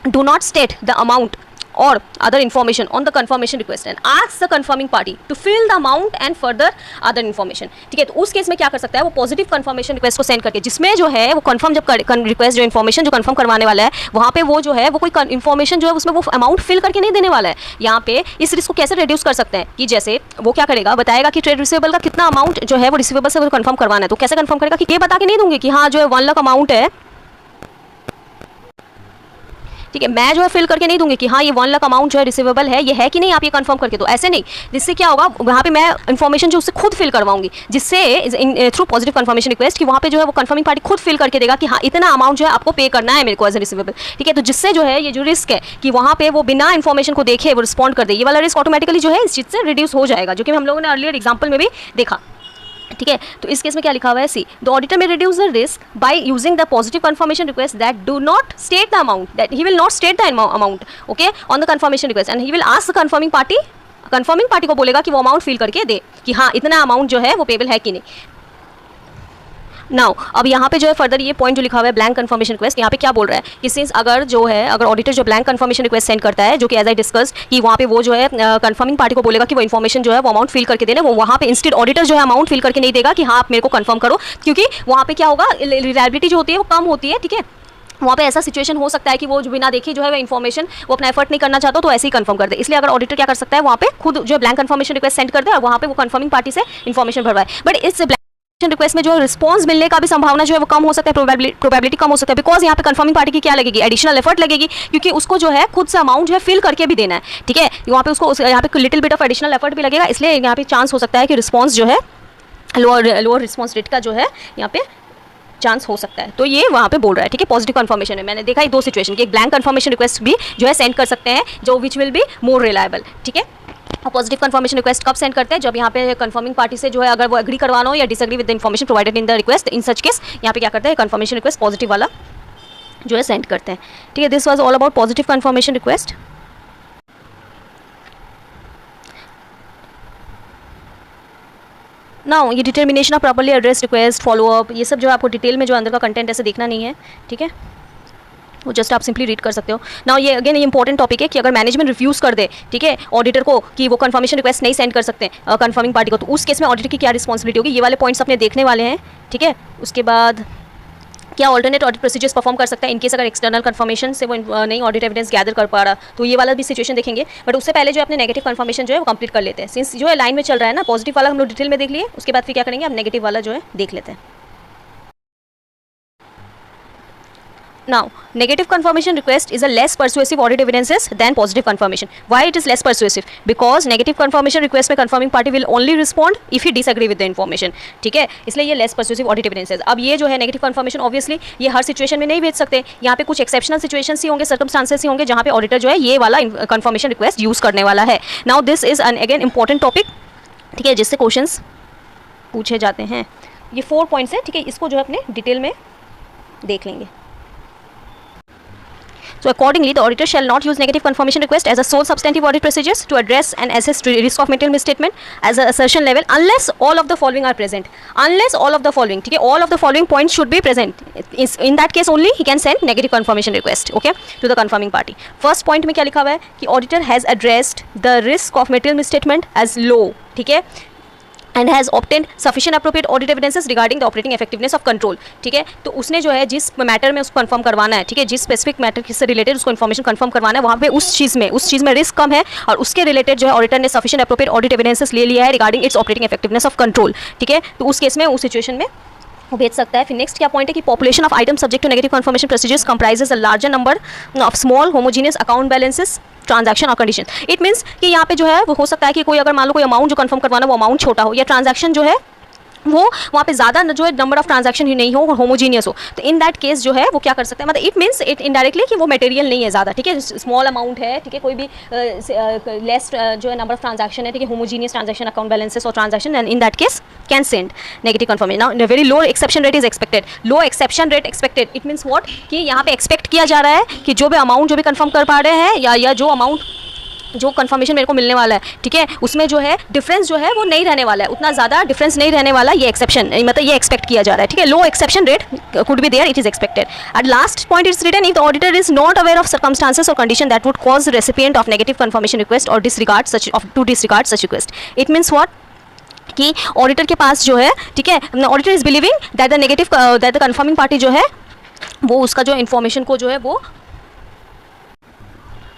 do not state the amount or other information on the confirmation request and asks the confirming party to fill the amount and further other information, ठीक है। तो उस case में क्या कर सकता है वो पॉजिटिव कंफर्मेशन रिक्वेस्ट को सेंड करके, जिसमें जो है वो कंफर्म जब रिक्वेस्ट जो इन्फॉर्मेशन जो कंफर्म करवाने वाला है वहाँ पे वो जो है वो कोई इन्फॉर्मेशन जो है उसमें वो अमाउंट फिल करके नहीं देने वाला है। यहाँ पे इस रिस्क को कैसे रिड्यूस कर सकते हैं कि जैसे वो क्या करेगा, बताएगा कि ट्रेड रिसीवेबल का कितना अमाउंट जो है वो रिसीवेबल से वो कंफर्म करवाना है। तो कैसे कंफर्म करेगा कि ये बता के नहीं दूंगी कि हाँ जो है 1 लाख अमाउंट है, ठीक है, मैं जो है फिल करके नहीं दूंगी कि हाँ ये 1 लाख अमाउंट जो है रिसीवेबल है, ये है कि नहीं, आप ये कंफर्म करके दो, ऐसे नहीं। जिससे क्या होगा वहाँ पे मैं इन्फॉर्मेशन जो उससे खुद फिल करवाऊंगी, जिससे थ्रू पॉजिटिव कंफर्मेशन रिक्वेस्ट कि वहाँ पे जो है वो कंफर्मिंग पार्टी खुद फिल करके देगा कि हाँ इतना अमाउंट जो है आपको पे करना है मेरे को एज ए रिसीवेबल, ठीक है। तो जिससे जो है ये जो रिस्क है कि वहाँ पे वो बिना इन्फॉर्मेशन को देखे वो रिस्पॉन्ड कर दे, ये वाला रिस्क ऑटोमेटिकली जो है इस चीज़ से रिड्यूस हो जाएगा, जो कि हम लोगों ने अर्लियर एग्जाम्पल में भी देखा, ठीक है। तो इस केस में क्या लिखा हुआ है, see the auditor may reduce the risk by using the positive confirmation request that do not state the amount, that he will not state the amount, okay, on the confirmation request and he will ask the confirming party confirming party को बोलेगा कि वो amount fill करके दे कि हाँ इतना amount जो है वो पेबल है कि नहीं। नाउ अब यहाँ पे जो है फर्दर ये पॉइंट जो लिखा हुआ है ब्लैंक कंफर्मेशन रिक्वेस्ट, यहाँ पे क्या बोल रहा है कि सिंस अगर ऑडिटर जो ब्लैंक कंफर्मेशन रिक्वेस्ट सेंड करता है, जो कि एज आई डिस्कस कि वहाँ पे वो जो है कंफर्मिंग पार्टी को बोलेगा कि वो इन्फॉर्मेशन जो है वो अमाउंट फिल करके देना, वो वहाँ पे इंस्टेड ऑडिटर जो है अमाउंट फिल करके नहीं देगा कि हाँ आप मेरे को कंफर्म करो, क्योंकि वहाँ पे क्या होगा, रिलायबिलिटी जो होती है वो कम होती है। ठीक है, वहाँ पे ऐसा सिचुएशन हो सकता है कि वो जो बिना देखे जो है वो इन्फॉर्मेशन वो अपना एफर्ट नहीं करना चाहता तो ऐसे ही कंफर्म कर दे। इसलिए अगर ऑडिटर क्या कर सकता है, वहाँ पे खुद जो ब्लैंक कंफर्मेशन रिक्वेस्ट सेंड कर दे और वहाँ पे वो कंफर्मिंग पार्टी से इन्फॉर्मेशन भरवाए। बट इस रिक्वेस्ट में जो रिस्पांस मिलने का भी संभावना जो है वो कम हो सकता है, प्रोबेबिलिटी कम हो सकता है, बिकॉज यहाँ पे कंफर्मिंग पार्टी की क्या लगेगी, एडिशनल एफर्ट लगेगी, क्योंकि उसको जो है खुद से अमाउंट जो है फिल करके भी देना है। ठीक है, वहाँ पे उसको यहाँ पे little bit of additional effort भी लगेगा, इसलिए यहाँ पे चांस हो सकता है कि रिस्पॉन्स जो है लोअर रिस्पॉन्स रेट का जो है यहाँ पे चांस हो सकता है। तो ये वहाँ पे बोल रहा है। ठीक है, पॉजिटिव कंफर्मेशन है, मैंने देखा है दो सिचुएशन की, एक ब्लैंक कंफर्मेशन रिक्वेस्ट भी जो है सेंड कर सकते हैं जो which will be more reliable. ठीक है, और पॉजिटिव कंफर्मेशन रिक्वेस्ट कब सेंड करते हैं, जब यहाँ पे कंफर्मिंग पार्टी से जो है अगर वो एग्री करवाना हो या disagree with the information provided in the request, in such case यहाँ पे क्या करते हैं, कंफर्मेशन रिक्वेस्ट पॉजिटिव वाला जो है सेंड करते हैं। ठीक है, this was all about positive confirmation request. Now ये determination of properly address request, follow up, ये सब जो है आपको डिटेल में जो अंदर का कंटेंट ऐसे देखना नहीं है। ठीक है, वो जस्ट आप सिंपली रीड कर सकते हो। नाउ ये अगेन ये इंपॉर्टेंट टॉपिक है कि अगर मैनेजमेंट रिफ्यूज़ कर दे, ठीक है, ऑडिटर को कि वो कंफर्मेशन रिक्वेस्ट नहीं सेंड कर सकते कंफर्मिंग पार्टी को, तो उस केस में ऑडिटर की क्या रिस्पॉन्सिबिलिटी होगी, ये वाले पॉइंट्स अपने देखने वाले हैं। ठीक है, उसके बाद क्या ऑल्टरनेट ऑडिट प्रोसीजर्स परफॉर्म कर सकता है इनकेस अगर एक्सटर्नल कंफर्मेशन से वो नई ऑडिट एविडेंस गैदर कर पा रहा, तो ये वाला भी सिचुएशन देखेंगे। बट उससे पहले जो अपने नेगेटिव कंफर्मेशन जो है वो कंप्लीट कर लेते हैं, सिंस जो है लाइन में चल रहा है ना, पॉजिटिव वाला हम लोग डिटेल में देख लिए, उसके बाद फिर क्या करेंगे, हम नेगेटिव वाला जो है देख लेते हैं। Now, negative confirmation request is a less persuasive audit evidences than positive confirmation. Why it is less persuasive? Because negative confirmation request में confirming party will only respond if he disagree with the information. ठीक है, इसलिए ये less persuasive audit evidences। अब ये जो है negative confirmation obviously ये हर situation में नहीं भेज सकते, यहाँ पे कुछ exceptional situations ही होंगे, circumstances ही होंगे जहाँ पे auditor जो है ये वाला confirmation request use करने वाला है। Now this is an again important topic, ठीक है, जिससे questions पूछे जाते हैं। ये 4 points है, ठीक है, इसको जो है अपने डिटेल में देख लेंगे। So accordingly, the auditor shall not use negative confirmation request as a sole substantive audit procedures to address and assess risk of material misstatement as a assertion level unless all of the following are present. Unless all of the following, ठीक है, all of the following points should be present. In that case only he can send negative confirmation request, okay, to the confirming party. First point में क्या लिखा हुआ है कि auditor has addressed the risk of material misstatement as low, ठीक है, and has obtained sufficient appropriate audit evidences regarding the operating effectiveness of control। ठीक है, तो उसने जो है जिस मैटर में उसको कंफर्म करवाना है, ठीक है, जिस स्पेसिफिक मैटर से रिलेटेड उसको इन्फॉर्मेशन कंफर्म करवाना है, वहाँ पे उस चीज़ में रिस्क कम है और उसके रिलेटेड जो है ऑडिटर ने सफिशिएंट एप्रोप्रिएट ऑडिट एविडेंसेस ले लिया है regarding it's operating effectiveness of control. ठीक है, तो उस केस में उस सिचुएशन में वो भेज सकता है। फिर नेक्स्ट क्या पॉइंट है कि population of item subject to negative confirmation procedures comprises a larger number of small homogeneous account balances transaction और कंडीशन। इट मीन्स कि यहाँ पे जो है वो हो सकता है कि कोई अगर मान लो कोई अमाउंट जो कंफर्म करवाना वो अमाउंट छोटा हो या ट्रांजैक्शन जो है वो वहाँ पे ज़्यादा जो है नंबर ऑफ ट्रांजैक्शन ही नहीं हो और होमोजीनियस हो, तो इन दैट केस जो है वो क्या कर सकता है, मतलब इट मीन्स इट इनडायरेक्टली कि वो मटेरियल नहीं है ज़्यादा, ठीक है, स्मॉल अमाउंट है, ठीक है, कोई भी लेस जो है नंबर ऑफ ट्रांजैक्शन है, ठीक है, होमोजीनियस ट्रांजैक्शन अकाउंट बैलेंसेस और transaction, and in that case can send negative confirmation. Now very low exception rate is expected. Low exception rate expected, it means what कि यहाँ पे expect किया जा रहा है कि जो भी अमाउंट जो भी कंफर्म कर पा रहे हैं या जो अमाउंट जो कंफर्मेशन मेरे को मिलने वाला है, ठीक है, उसमें जो है डिफरेंस जो है वो नहीं रहने वाला है, उतना ज़्यादा डिफरेंस नहीं रहने वाला, ये एक्सेप्शन मतलब ये एक्सपेक्ट किया जा रहा है। ठीक है, low exception rate could be there, it is expected. At last point it's written if the auditor is not aware of circumstances और condition that would cause recipient of negative confirmation request और disregard such request. It means what कि auditor के पास जो है, ठीक है, auditor is believing that the confirming party जो है वो उसका जो इन्फॉर्मेशन को जो है वो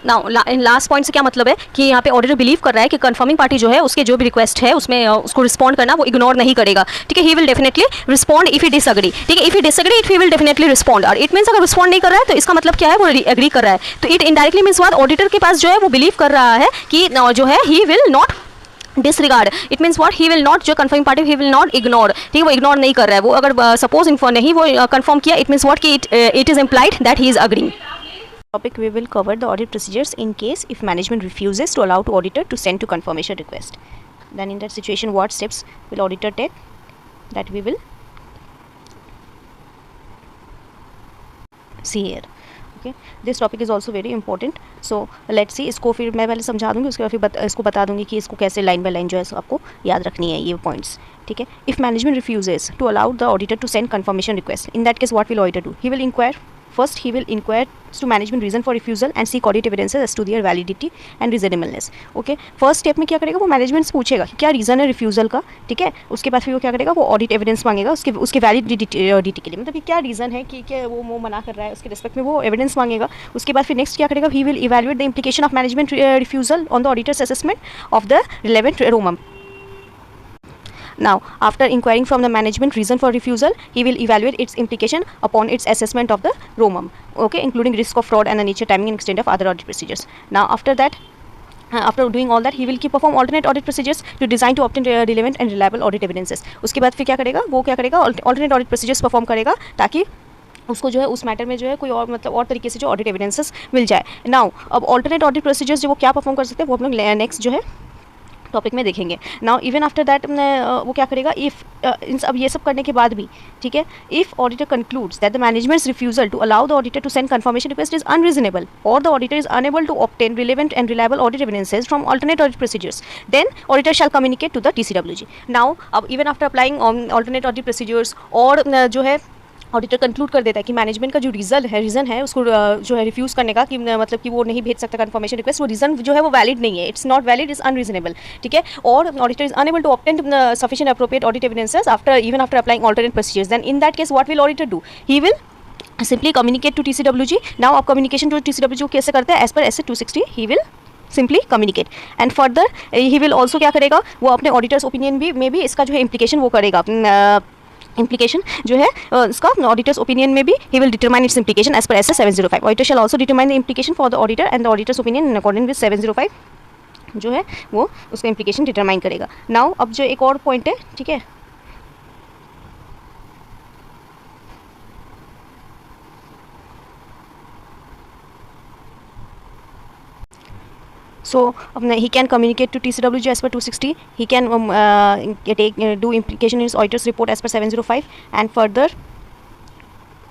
नाउ लास्ट पॉइंट से क्या मतलब है कि यहाँ पे ऑडिटर बिलीव कर रहा है कि कंफर्मिंग पार्टी जो है उसके जो भी रिक्वेस्ट है उसमें उसको रिस्पॉन्ड करना वो इग्नोर नहीं करेगा। ठीक है, he will definitely respond if he disagree. ठीक है, if he disagree it he will definitely respond, और इट मीन्स अगर रिस्पॉन्ड नहीं कर रहा है तो इसका मतलब क्या है, वो एग्री कर रहा है, तो it indirectly means what auditor के पास जो है वो बिलीव कर रहा है कि जो है he will not disregard. It means what he will not, जो confirming party he will not ignore, ठीक है, वो इग्नोर नहीं कर रहा है। वो अगर सपोज नहीं वो कंफर्म किया, इट मीन्स व्हाट कि it is implied that he is agreeing. Topic we will cover the audit procedures in case if management refuses to allow to auditor to send to confirmation request. Then in that situation what steps will auditor take, that we will see here. ठीक है, this topic is also very important. So let's see, इसको फिर मैं पहले समझा दूँगी, उसके बाद फिर इसको बता दूँगी कि इसको कैसे लाइन बाय लाइन जो है आपको याद रखनी है ये पॉइंट्स. ठीक है, if management refuses to allow the auditor to send confirmation request, in that case what will auditor do? He will inquire. First, he will inquire to management reason for refusal and seek audit evidences as to their validity and reasonableness. Okay, first step में क्या करेगा, वो management से पूछेगा कि क्या reason है refusal का. ठीक है, उसके बाद फिर वो क्या करेगा, वो ऑडिट एविडेंस मांगेगा उसके वैलिडिटी के लिए, मतलब कि क्या रीज़न है कि क्या वो मना कर रहा है, उसके रिस्पेक्ट में वो एविडेंस मांगेगा. उसके बाद फिर नेक्स्ट क्या करेगा, he will evaluate the implication of management refusal on the auditors assessment of the relevant रोमम. Now, after inquiring from the management reason for refusal, he will evaluate its implication upon its assessment of the ROMM, okay, including risk of fraud and the nature, timing, and extent of other audit procedures. Now, after that, after doing all that, he will perform alternate audit procedures to design to obtain relevant and reliable audit evidences. उसके बाद फिर क्या करेगा, वो क्या करेगा, alternate audit procedures perform करेगा ताकि उसको जो है उस मैटर में जो है कोई और मतलब और तरीके से जो ऑडिट एविडेंसेस मिल जाए. नाउ अब ऑल्टरनेट ऑडिट प्रोसीजर्स जो वो क्या परफॉर्म कर सकते हैं वो हम लोग नेक्स्ट जो है टॉपिक में देखेंगे. नाउ इवन आफ्टर दैट वो क्या करेगा, इफ़ अब ये सब करने के बाद भी, ठीक है, if auditor concludes that the management's refusal to allow the auditor to send confirmation request is unreasonable और the auditor is unable to obtain relevant and reliable audit evidences from alternate audit procedures, then auditor shall communicate to the TCWG. Now अब even after applying alternate audit procedures और जो है auditor conclude कर देता है कि management का जो रीज़न है उसको जो है रिफ्यूज़ करने का, कि मतलब कि वो नहीं भेज सकता कंफर्मेशन रिक्वेस्ट, वो रीज़न जो है वो वैलिड नहीं है, it's not valid, is unreasonable. ठीक है, और auditor is unable to obtain sufficient appropriate audit evidences even after applying alternate procedures, then in that case what will auditor do? He will simply communicate to TCWG. Now आप communication to TCWG कैसे करते हैं, as per SA 260 he will simply communicate. And further he will also क्या करेगा, वो अपने auditors opinion में भी इसका जो है इम्प्लीकेशन वो करेगा, implication जो है इसका ऑडिटर्स ओपिनियन में भी he will determine its implication as per SA 705. Auditor shall also determine the implication for the auditor and the auditor's opinion in accordance with 705 जो है वो उसका implication डिटरमाइन करेगा. नाउ अब जो एक और पॉइंट है, ठीक है, so he can communicate to TCWG as per 260. He can do implication in his auditor's report as per 705. And further,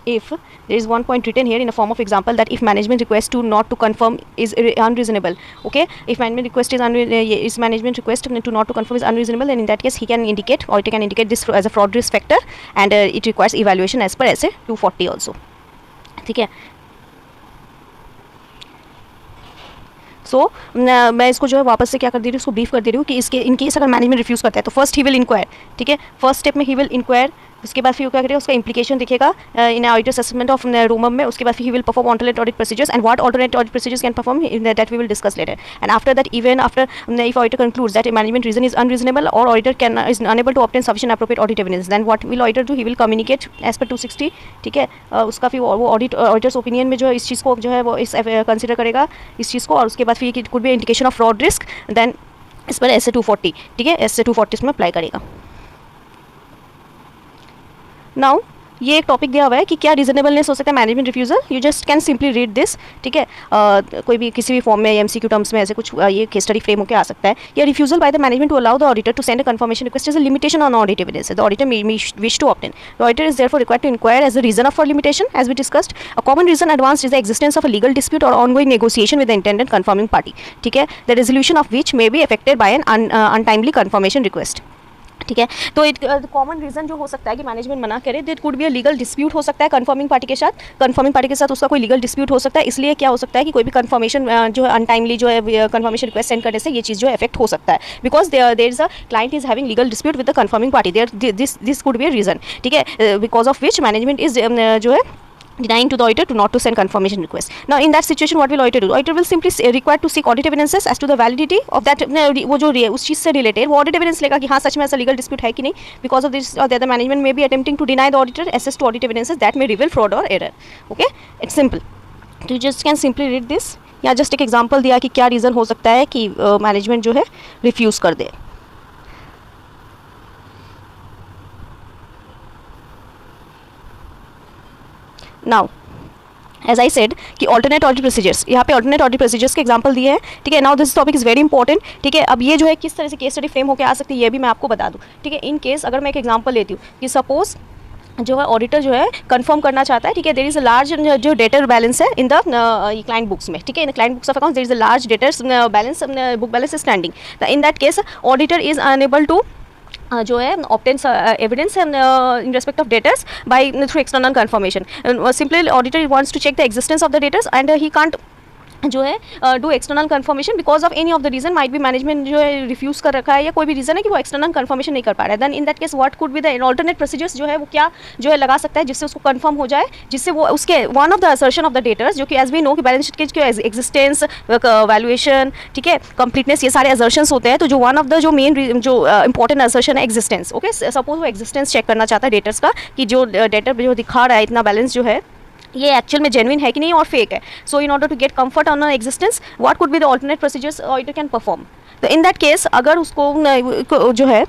if there is one point written here in a form of example that if management request to not to confirm is unreasonable, okay, if management request is management request to not to confirm is unreasonable, then in that case he can indicate, auditor can indicate this as a fraud risk factor, and it requires evaluation as per SA 240 also. ठीक है, मैं इसको जो है वापस से क्या कर दे रही हूँ, उसको ब्रीफ कर दे रही हूँ कि इसके इन केस अगर मैनेजमेंट रिफ्यूज़ करता है तो फर्स्ट ही विल इंक्वायर. ठीक है, फर्स्ट स्टेप में ही विल इंक्वायर, उसके बाद फिर वो क्या करेगा, उसका इम्प्लीकेशन दिखेगा in auditor's assessment of ROMM में. उसके बाद फिर he will perform alternate audit procedures and what alternate audit procedures can perform that we will discuss later. And after that, even after if auditor concludes that management reason is unreasonable और auditor can is unable to obtain sufficient appropriate audit evidence, then what will auditor do? He will communicate as per 260. ठीक है, उसका फिर वो auditors opinion में जो है इस चीज़ को जो है वो इस कंसिडर करेगा इस चीज़ को, और उसके बाद फिर it could be indication of fraud risk, then इस पर SA 240. ठीक है, SA 240 इसमें अप्लाई करेगा. नाउ ये एक टॉपिक दिया हुआ है कि क्या रीजनेबलनेस हो सकता है management refusal. You just can simply read this. ठीक है, कोई भी किसी भी फॉर्म में MCQ टर्म्स में ऐसे कुछ ये केस स्टडी फ्रेम होकर आ सकता है. या refusal by the management to allow the auditor to send a confirmation request is a limitation on audit evidence the auditor may wish to obtain. The auditor is therefore required to inquire as the reason for limitation, as we discussed. A common reason advanced is the existence of a legal dispute or ongoing negotiation with the intended confirming party. ठीक है, the resolution of which may be affected by an untimely confirmation request. ठीक है, तो एक common reason जो हो सकता है कि मैनेजमेंट मना करे, that could be a legal dispute हो सकता है कंफर्मिंग पार्टी के साथ उसका कोई लीगल डिस्प्यूट हो सकता है. इसलिए क्या हो सकता है कि कोई भी कंफर्मेशन जो है अनटाइमली जो है कंफर्मेशन रिक्वेस्ट सेंड करने से ये चीज़ जो है इफेक्ट हो सकता है, because there is a client is having legal dispute with the confirming party. This could be a reason. ठीक है, because of which management is जो है denying to the auditor to not to send confirmation request. Now in that situation what will auditor do? Auditor will simply required to seek audit evidences as to the validity of that वो जो उस चीज़ से related वो audit evidence लेगा कि हाँ सच में ऐसा लीगल डिस्प्यूट है कि नहीं. Because of this the management may be attempting to deny the auditor access to audit evidences that may reveal fraud और error. Okay, it's simple. You just can simply read this. या जस्ट एक example दिया कि क्या reason हो सकता है कि मैनेजमेंट जो है रिफ्यूज़ कर दे. नाउ एज आई सेड कि ऑल्टरनेट ऑडिट प्रोसीजर्स, यहाँ पे ऑल्टरनेट ऑडिट प्रोसीजर्स के एग्जांपल दिए हैं. ठीक है, now this topic is very important. ठीक है, अब ये जो है किस तरह से केस स्टडी फ्रेम होकर आ सकती है ये भी मैं आपको बता दूँ. ठीक है, इन केस अगर मैं एक एग्जांपल लेती हूँ कि सपोज जो है ऑडिटर जो है कंफर्म करना चाहता है, ठीक है, देयर इज अ लार्ज जो डेटर बैलेंस है इन द क्लाइंट बुक्स में, ठीक है, in client books of accounts there is a large debtors balance, book balance standing, in that case auditor is unable to जो है obtain evidence in respect of debtors by through external confirmation. Simply auditor wants to check the existence of the debtors and he can't जो है do external confirmation because of any of the reason, might be management जो है refuse कर रखा है या कोई भी रीज़न है कि वो एक्सटर्नल कंफर्मेशन नहीं कर पा रहा है. Then in that case what could be the alternate procedures, जो है वो क्या जो है लगा सकता है जिससे उसको कंफर्म हो जाए, जिससे वो उसके one of the assertion of the debtors, जो कि एज वी नो कि बैलेंस शीट के एग्जिस्टेंस, वैल्यूएशन, ठीक है, कंप्लीटनेस, ये सारे असर्शंस होते हैं. तो जो वन ऑफ द जो मेन जो इंपॉर्टेंट असर्शन है एग्जिस्टेंस. ओके, सपोज वो एग्जिस्टेंस चेक करना चाहता है डेटर्स का कि जो डेटर जो दिखा रहा है इतना बैलेंस जो है ये एक्चुअल में जेन्युइन है कि नहीं और फेक है. So in order to get comfort on existence what could be the alternate procedures auditor can perform. तो इन दैट केस अगर उसको जो है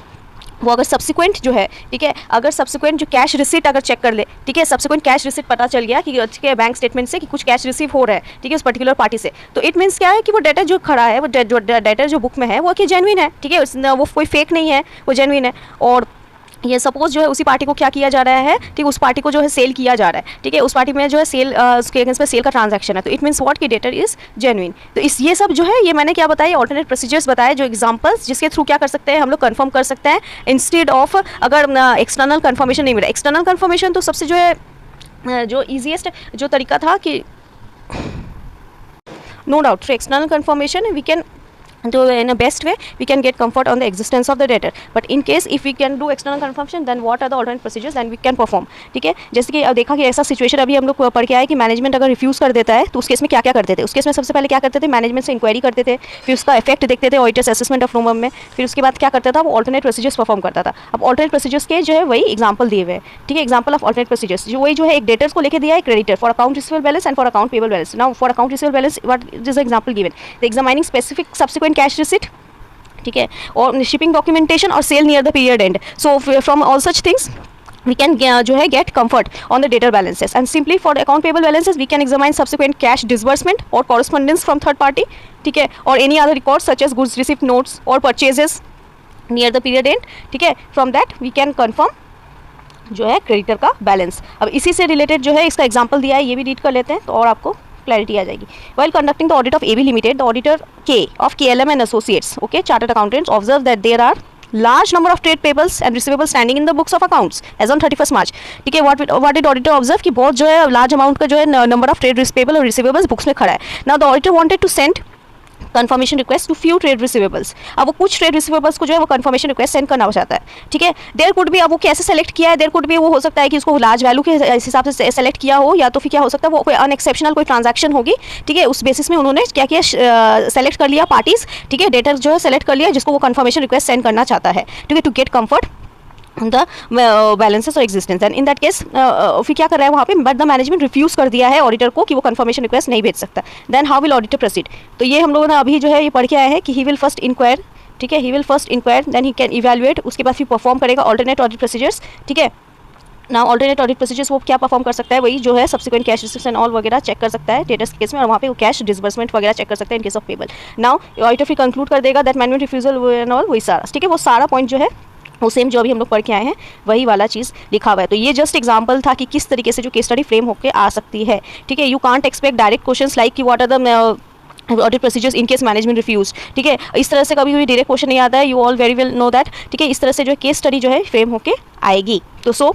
वो अगर सब्सिक्वेंट जो है, ठीक है, अगर सब्सिक्वेंट जो कैश रिसीट अगर चेक कर ले, ठीक है, सब्सिक्वेंट कैश रिसीट पता चल गया कि ठीक है बैंक स्टेटमेंट से कि कुछ कैश रिसीव हो रहा है, ठीक है, उस पर्टिकुलर पार्टी से, तो इट मीन्स क्या है कि वो डेटा जो खड़ा है, वो जो डेटा जो बुक में है वो कि जेन्युइन है, ठीक है, वो कोई फेक नहीं है, वो जेन्युइन है. और ये सपोज जो है उसी पार्टी को क्या किया जा रहा है, ठीक, उस पार्टी को जो है सेल किया जा रहा है, ठीक है, उस पार्टी में जो है सेल उसके अगेंस्ट में सेल का ट्रांजैक्शन है, तो इट मीन्स व्हाट कि डेटर इज जेन्युइन. तो इस ये सब जो है ये मैंने क्या बताया, ऑल्टरनेट प्रोसीजर्स बताए, जो एग्जांपल्स जिसके थ्रू क्या कर सकते हैं हम लोग कंफर्म कर सकते हैं इंस्टेड ऑफ अगर एक्सटर्नल कंफर्मेशन नहीं मिला. एक्सटर्नल कंफर्मेशन तो सबसे जो है जो ईजीएस्ट जो तरीका था कि no doubt through external confirmation we can तो in a best way we can get comfort on the existence of the debtor. But in case if we can do external confirmation then what are the alternate procedures then we can perform. ठीक है, जैसे कि अब देखा कि ऐसा situation अभी हम लोग पढ़ के आए कि मैनेजमेंट अगर रिफ्यूज़ कर देता है तो उस केस में क्या क्या करते थे. उस केस में सबसे पहले क्या करते थे, मैनेजमेंट से इंक्वायरी करते थे, फिर उसका इफेक्ट देखते थे ऑडिटर्स असेसमेंट ऑफ नोमम में, फिर उसके बाद क्या करता था वो ऑल्टरनेट प्रोसीजर्स परफॉर्म करता था. अब ऑल्टरनेट प्रोसीजर्स के जो है वही एग्जाम्पल दिए हुए हैं, ठीक है, एग्जाम्पल ऑफ ऑल्टरनेट प्रोसीजर्स जो वही जो है एक डेटर्स को लेकर दिया है creditor for account receivable balance and for account payable balance. Now for account receivable balance what is example given, the examining specific subsequent cash receipt, ठीक है, और शिपिंग डॉक्यूमेंटेशन और sale near the period end. So from all such things we can जो है get comfort on the debtor balances. And simply for the account payable balances we can examine subsequent cash disbursement or correspondence from third party, ठीक है, or any other records such as goods received notes or purchases near the period end, ठीक है, from that we can confirm जो है creditor का balance. अब इसी से रिलेटेड जो है इसका एग्जाम्पल दिया है, ये भी रीड कर लेते हैं तो और आपको क्लैरिटी आ जाएगी. While conducting the audit of AB Limited, the auditor K of KLM and Associates, okay, chartered accountants, observed that there are large number of trade payables and receivables standing in the books of accounts as on 31st March. ठीक है, what did auditor observe कि बहुत जो है large amount का जो है number of trade payable और receivables books में खड़ा है. Now the auditor wanted to send confirmation request to few trade receivables. अब वो कुछ ट्रेड रिसीवेबल्स को जो है वो कन्फर्मेशन रिक्वेस्ट सेंड करना चाहता है, ठीक है. देयर कुड भी, अब वो कैसे सेलेक्ट किया है, देयर कुड भी वो हो सकता है कि उसको लार्ज वैल्यू के हिसाब से सेलेक्ट किया हो, या तो फिर क्या हो सकता है वो कोई अनएक्सेप्शनल कोई ट्रांजैक्शन होगी, ठीक है, उस बेसिस में उन्होंने क्या किया, सेलेक्ट कर लिया पार्टीज, ठीक है, डेटर जो है सेलेक्ट कर लिया जिसको वो कन्फर्मेशन रिक्वेस्ट सेंड करना चाहता है, ठीक है, to get comfort the balances और existence. And in that case फिर क्या कर रहा है वहाँ पे, बट द मैनेजमेंट रिफ्यूज़ कर दिया है ऑडिटर को कि वो कन्फर्मेशन रिक्वेस्ट नहीं भेज सकता. Then how will auditor proceed. तो ये हम लोगों ने अभी जो है ये पढ़ के आए हैं कि ही विल फर्स्ट इंक्वायर, ठीक है, he will first inquire then he can evaluate, उसके बाद फिर परफॉर्म करेगा ऑल्टरनेट ऑडिट प्रोसीजर्स, ठीक है. ना ऑल्टरनेट ऑडिट प्रोसीजर्स वो क्या परफॉर्म कर सकता है, वही जो है subsequent cash receipts and all वगैरह चेक कर सकता है डेटर्स के केस में, और वहाँ पे वो कैश डिसबर्समेंट वगैरह चेक कर सकता है इन case of payable. Now auditor फिर कंक्लूड कर देगा that management refusal and all, वही सारा, ठीक है, वो सारा पॉइंट जो है वो सेम जो अभी हम लोग पढ़ के आए हैं वही वाला चीज़ लिखा हुआ है. तो ये जस्ट एग्जांपल था कि किस तरीके से जो केस स्टडी फ्रेम होकर आ सकती है, ठीक है. You can't expect direct questions like कि what are the audit procedures in case management refuse, ठीक है, इस तरह से कभी भी डायरेक्ट क्वेश्चन नहीं आता है, you all very well know that, ठीक है. इस तरह से जो है केस स्टडी जो है फ्रेम होकर आएगी. तो सो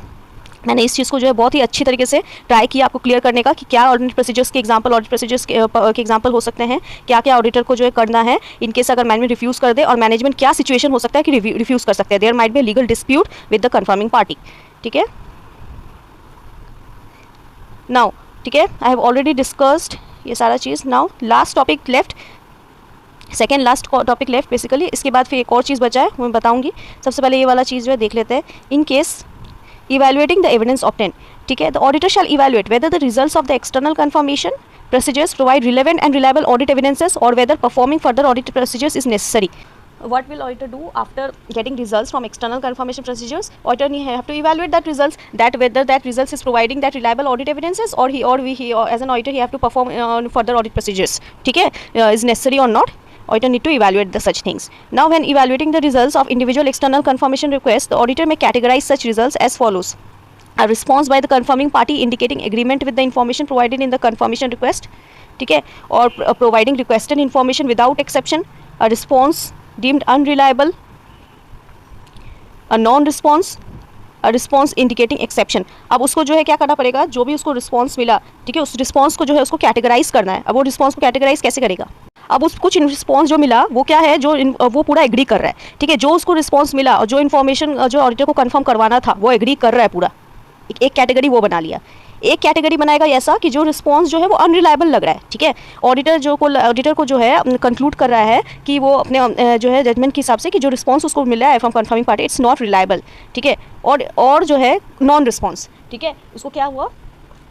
मैंने इस चीज़ को जो है बहुत ही अच्छी तरीके से ट्राई किया आपको क्लियर करने का कि क्या ऑडिट प्रोसीजर्स के एग्जांपल, ऑडिट प्रोसीजर्स के एग्जांपल हो सकते हैं, क्या क्या ऑडिटर को जो है करना है इन केस अगर मैनेजमेंट रिफ्यूज़ कर दे, और मैनेजमेंट क्या सिचुएशन हो सकता है कि रिफ्यूज़ कर सकते हैं. There might be legal dispute with the confirming party, ठीक है. नाउ ठीक है, आई हैव ऑलरेडी डिस्कस्ड ये सारा चीज़. Now last topic left, second last topic left basically. इसके बाद फिर एक और चीज़ बचा है मैं बताऊँगी. सबसे पहले ये वाला चीज़ जो है देख लेते हैं. In case evaluating the evidence obtained, ठीक है, the auditor shall evaluate whether the results of the external confirmation procedures provide relevant and reliable audit evidences or whether performing further audit procedures is necessary. What will auditor do after getting results from external confirmation procedures? Auditor have to evaluate that results, that whether that results is providing that reliable audit evidences, or he as an auditor he have to perform further audit procedures, ठीक है, is necessary or not. Auditor need to evaluate the such things. Now when evaluating the results of individual external confirmation requests, the auditor may categorize such results as follows. A response by the confirming party indicating agreement with the information provided in the confirmation request, ठीक है, और providing requested information without exception. A response deemed unreliable, a non-response, a response indicating exception. अब उसको जो है क्या करना पड़ेगा, जो भी उसको रिस्पॉन्स मिला, ठीक है, उस रिस्पॉन्स को जो है उसको कैटेगराइज करना है. अब वो रिस्पॉन्स को कैटेगराइज कैसे करेगा? अब उस कुछ रिस्पॉन्स जो मिला वो क्या है, जो वो पूरा एग्री कर रहा है, ठीक है, जो उसको रिस्पॉन्स मिला और जो इन्फॉर्मेशन जो ऑडिटर को कंफर्म करवाना था वो एग्री कर रहा है पूरा, एक कैटेगरी वो बना लिया. एक कैटेगरी बनाएगा ऐसा कि जो रिस्पॉन्स जो है वो अनरिलायबल लग रहा है, ठीक है, ऑडिटर को जो है कंक्लूड कर रहा है कि वो अपने जो है जजमेंट के हिसाब से कि जो रिस्पॉन्स उसको मिला है from confirming party it's not reliable, ठीक है, और जो है नॉन रिस्पॉन्स, ठीक है, उसको क्या हुआ,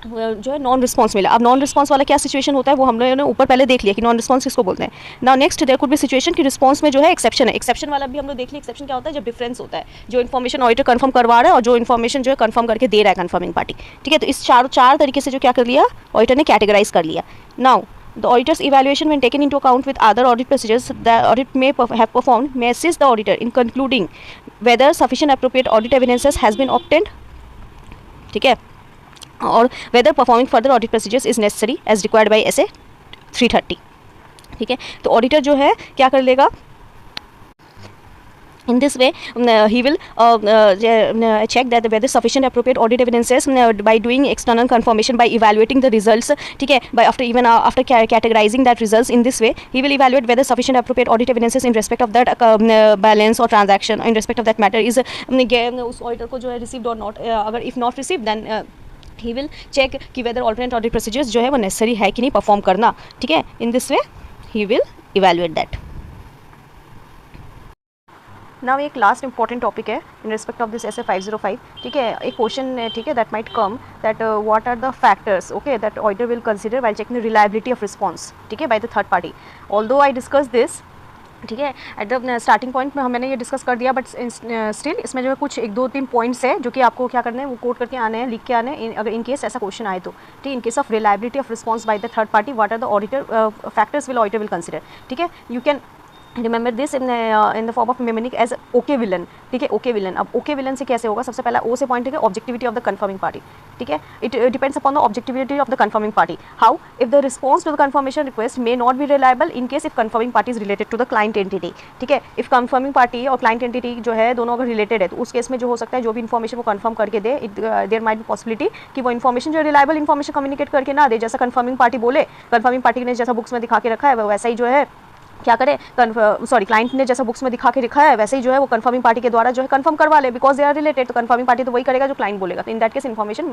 जो है नॉन रिस्पॉन्स मिला. अब नॉन रिस्पॉन्स वाला क्या सिचुएशन होता है वो हम लोगों ने ऊपर पहले देख लिया कि नॉन रिस्पॉन्स किसको बोलते हैं. Now next there could be situation कि रिस्पॉन्स में जो है एक्सेप्शन है. एक्सेप्शन वाला भी हम लोग देख लिया. एक्सेप्शन क्या होता है, जब डिफरेंस होता है, जो इन्फॉर्मेशन ऑडिटर कंफर्म करवा रहा है और जो इन्फॉर्मेशन जो है कंफर्म करके दे रहा है कंफर्मिंग पार्टी, ठीक है. तो इस चार तरीके से जो क्या कर लिया, ऑडिटर ने कैटेगराइज कर लिया. Now the auditor's evaluation when taken into account with other audit procedures the audit may have performed may assist the auditor in concluding whether sufficient appropriate audit evidences has been obtained, ठीक है, और whether performing further audit procedures is necessary as required by SA 330, ठीक है. तो auditor जो है क्या कर लेगा, in this way he will check that whether sufficient appropriate audit evidences by doing external confirmation by evaluating the results, ठीक है, by after categorizing that results in this way he will evaluate whether sufficient appropriate audit evidences in respect of that balance or transaction in respect of that matter is उस auditor को जो है received or not. अगर if not received then he will check कि whether alternate audit procedures जो है वो necessary है कि नहीं perform करना, ठीक है. in this way he will evaluate that. Now एक लास्ट इंपॉर्टेंट टॉपिक है in respect of this SA 505, ठीक है. एक क्वेश्चन, ठीक है, that might come that what are the factors, okay, that auditor will consider while checking the reliability of response, ठीक है, by the third party. Although I discuss this, ठीक है, at the starting point में मैंने ये discuss कर दिया, but still इसमें जो है कुछ 1-2-3 पॉइंट्स है जो कि आपको क्या करना है, वो कोट करके आने हैं, लिख के आने हैं. अगर इन केस ऐसा क्वेश्चन आए तो, ठीक, in case of reliability of response by the third party what are the auditor factors will auditor will consider, ठीक है. You can remember this in the form of mnemonic as okay villain, ठीक है, okay villain. अब okay villain से कैसे होगा, सबसे पहला ओ से पॉइंट है objectivity of the confirming party, ठीक है. It depends upon the objectivity of the confirming party. How, if the response to the confirmation request may not be reliable in case if confirming party is related to the client entity, ठीक है. If confirming party और client entity जो है दोनों अगर related है तो उस केस में जो हो सकता है, जो भी इन्फॉर्मेशन वो कंफर्म करके दे, देयर माइट बी पॉसिबिलिटी कि वो इन्फॉर्मेशन जो रिलायबल इन्फॉर्मेशन कम्युनिकेट करके ना दे, जैसा कंफर्मिंग पार्टी बोले, कंफर्मिंग पार्टी ने जैसा बुक्स में दिखा के रखा है वैसा ही जो है क्या करे, क्लाइंट ने जैसा बुक्स में दिखा के रखा है वैसे ही जो है वो कंफर्मिंग पार्टी के द्वारा जो है कंफर्म करवा ले, बिकॉज दे आर रिलेटेड. तो कंफर्मिंग पार्टी तो वही करेगा जो क्लाइंट बोलेगा. तो in that case information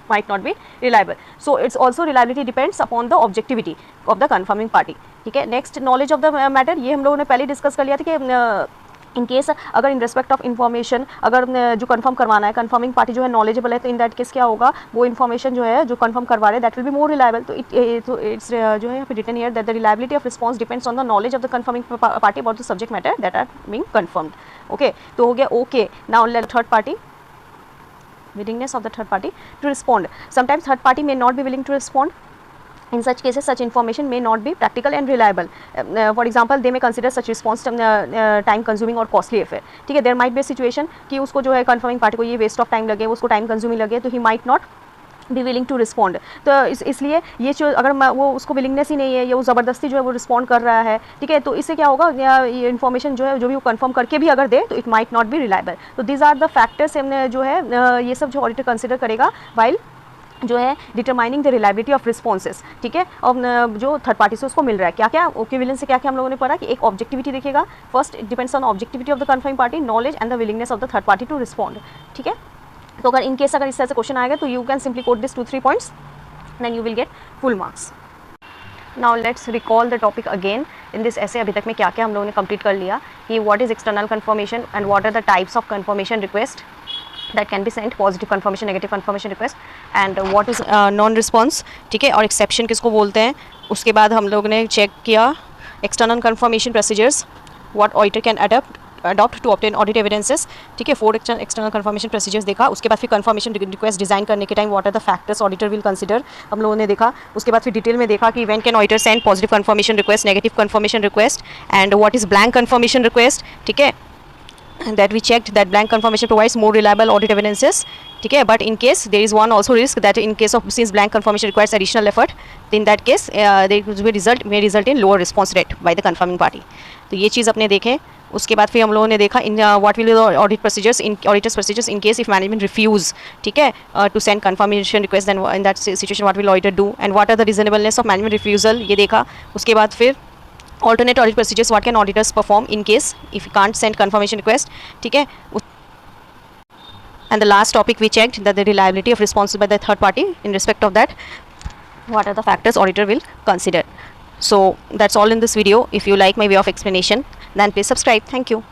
might not be reliable. So it's also reliability depends upon the objectivity of the confirming party, ठीक है. Next knowledge of the matter, ये हम लोगों ने पहले डिस्कस कर लिया था कि इन केस अगर इन रेस्पेक्ट ऑफ इन्फॉर्मेशन अगर जो कंफर्म करवाना है कंफर्मिंग पार्टी जो है नॉलेजेबल है, तो इन दैट केस क्या होगा, वो इन्फॉर्मेशन जो है जो कंफर्म करवा रहे हैं that will be more reliable. तो इट्स जो है यहाँ पे written here that the reliability of response depends on the knowledge of the confirming party about the subject matter that are being confirmed, okay. तो हो गया okay. Now let third party, willingness of the third party to respond. Sometimes third party may not be willing to respond. In such cases, such information may not be practical and reliable. For example, they may consider such response time consuming or costly affair, ठीक है. There might be a situation कि उसको जो है confirming party को ये waste of time लगे, उसको time consuming लगे, तो he might not be willing to respond. तो इसलिए ये जो अगर वो उसको willingness ही नहीं है, या वो ज़बरदस्ती जो है वो respond कर रहा है, ठीक है, तो इससे क्या होगा, ये इन्फॉर्मेशन जो है जो भी वो कंफर्म करके भी अगर दे तो it might not be reliable. तो दीज आर द फैक्टर्स जो है ये सब जो ऑडिटर कंसिडर करेगा वाइल जो है determining the reliability of responses, ठीक है. और जो थर्ड पार्टी से उसको मिल रहा है क्या क्या, ओके विलन से क्या क्या हम लोगों ने पढ़ा कि एक ऑब्जेक्टिविटी देखेगा. First it depends on objectivity of the confirming party, knowledge and the willingness of the third party to respond, ठीक है. तो अगर इन केस अगर इस तरह से क्वेश्चन आएगा तो you can simply quote this 2-3 points then you will get full marks. Now let's recall the topic again in this ऐसे. अभी तक में क्या क्या हम लोगों ने कंप्लीट कर लिया कि what is external confirmation and what are the types of confirmation request that can be sent, positive confirmation, negative confirmation request, and what is non response, ठीक है, और exception किसको बोलते हैं. उसके बाद हम लोग ने चेक किया external confirmation procedures, what auditor can adopt to obtain audit evidences, ठीक है. 4 external confirmation procedures देखा. उसके बाद फिर confirmation request डिज़ाइन करने के time what are the factors auditor will consider हम लोगों ने देखा. उसके बाद फिर डिटेल में देखा कि when can auditor send positive confirmation request, negative confirmation request, and what is blank confirmation request, ठीक है. that we checked that blank confirmation provides more reliable audit evidences, ठीक है. But in case there is one also risk that in case of since blank confirmation requires additional effort, in that case there may result in lower response rate by the confirming party. तो ये चीज़ अपने देखें. उसके बाद फिर हम लोगों ने देखा in what will the audit procedures in auditors procedures in case if management refuse, ठीक है, to send confirmation request, then in that situation what will auditor do and what are the reasonableness of management refusal, ये देखा. उसके बाद फिर alternate audit procedures, what can auditors perform in case if you can't send confirmation request, ठीक है. And the last topic we checked that the reliability of responses by the third party, in respect of that what are the factors auditor will consider. So that's all in this video. If you like my way of explanation, then please subscribe. Thank you.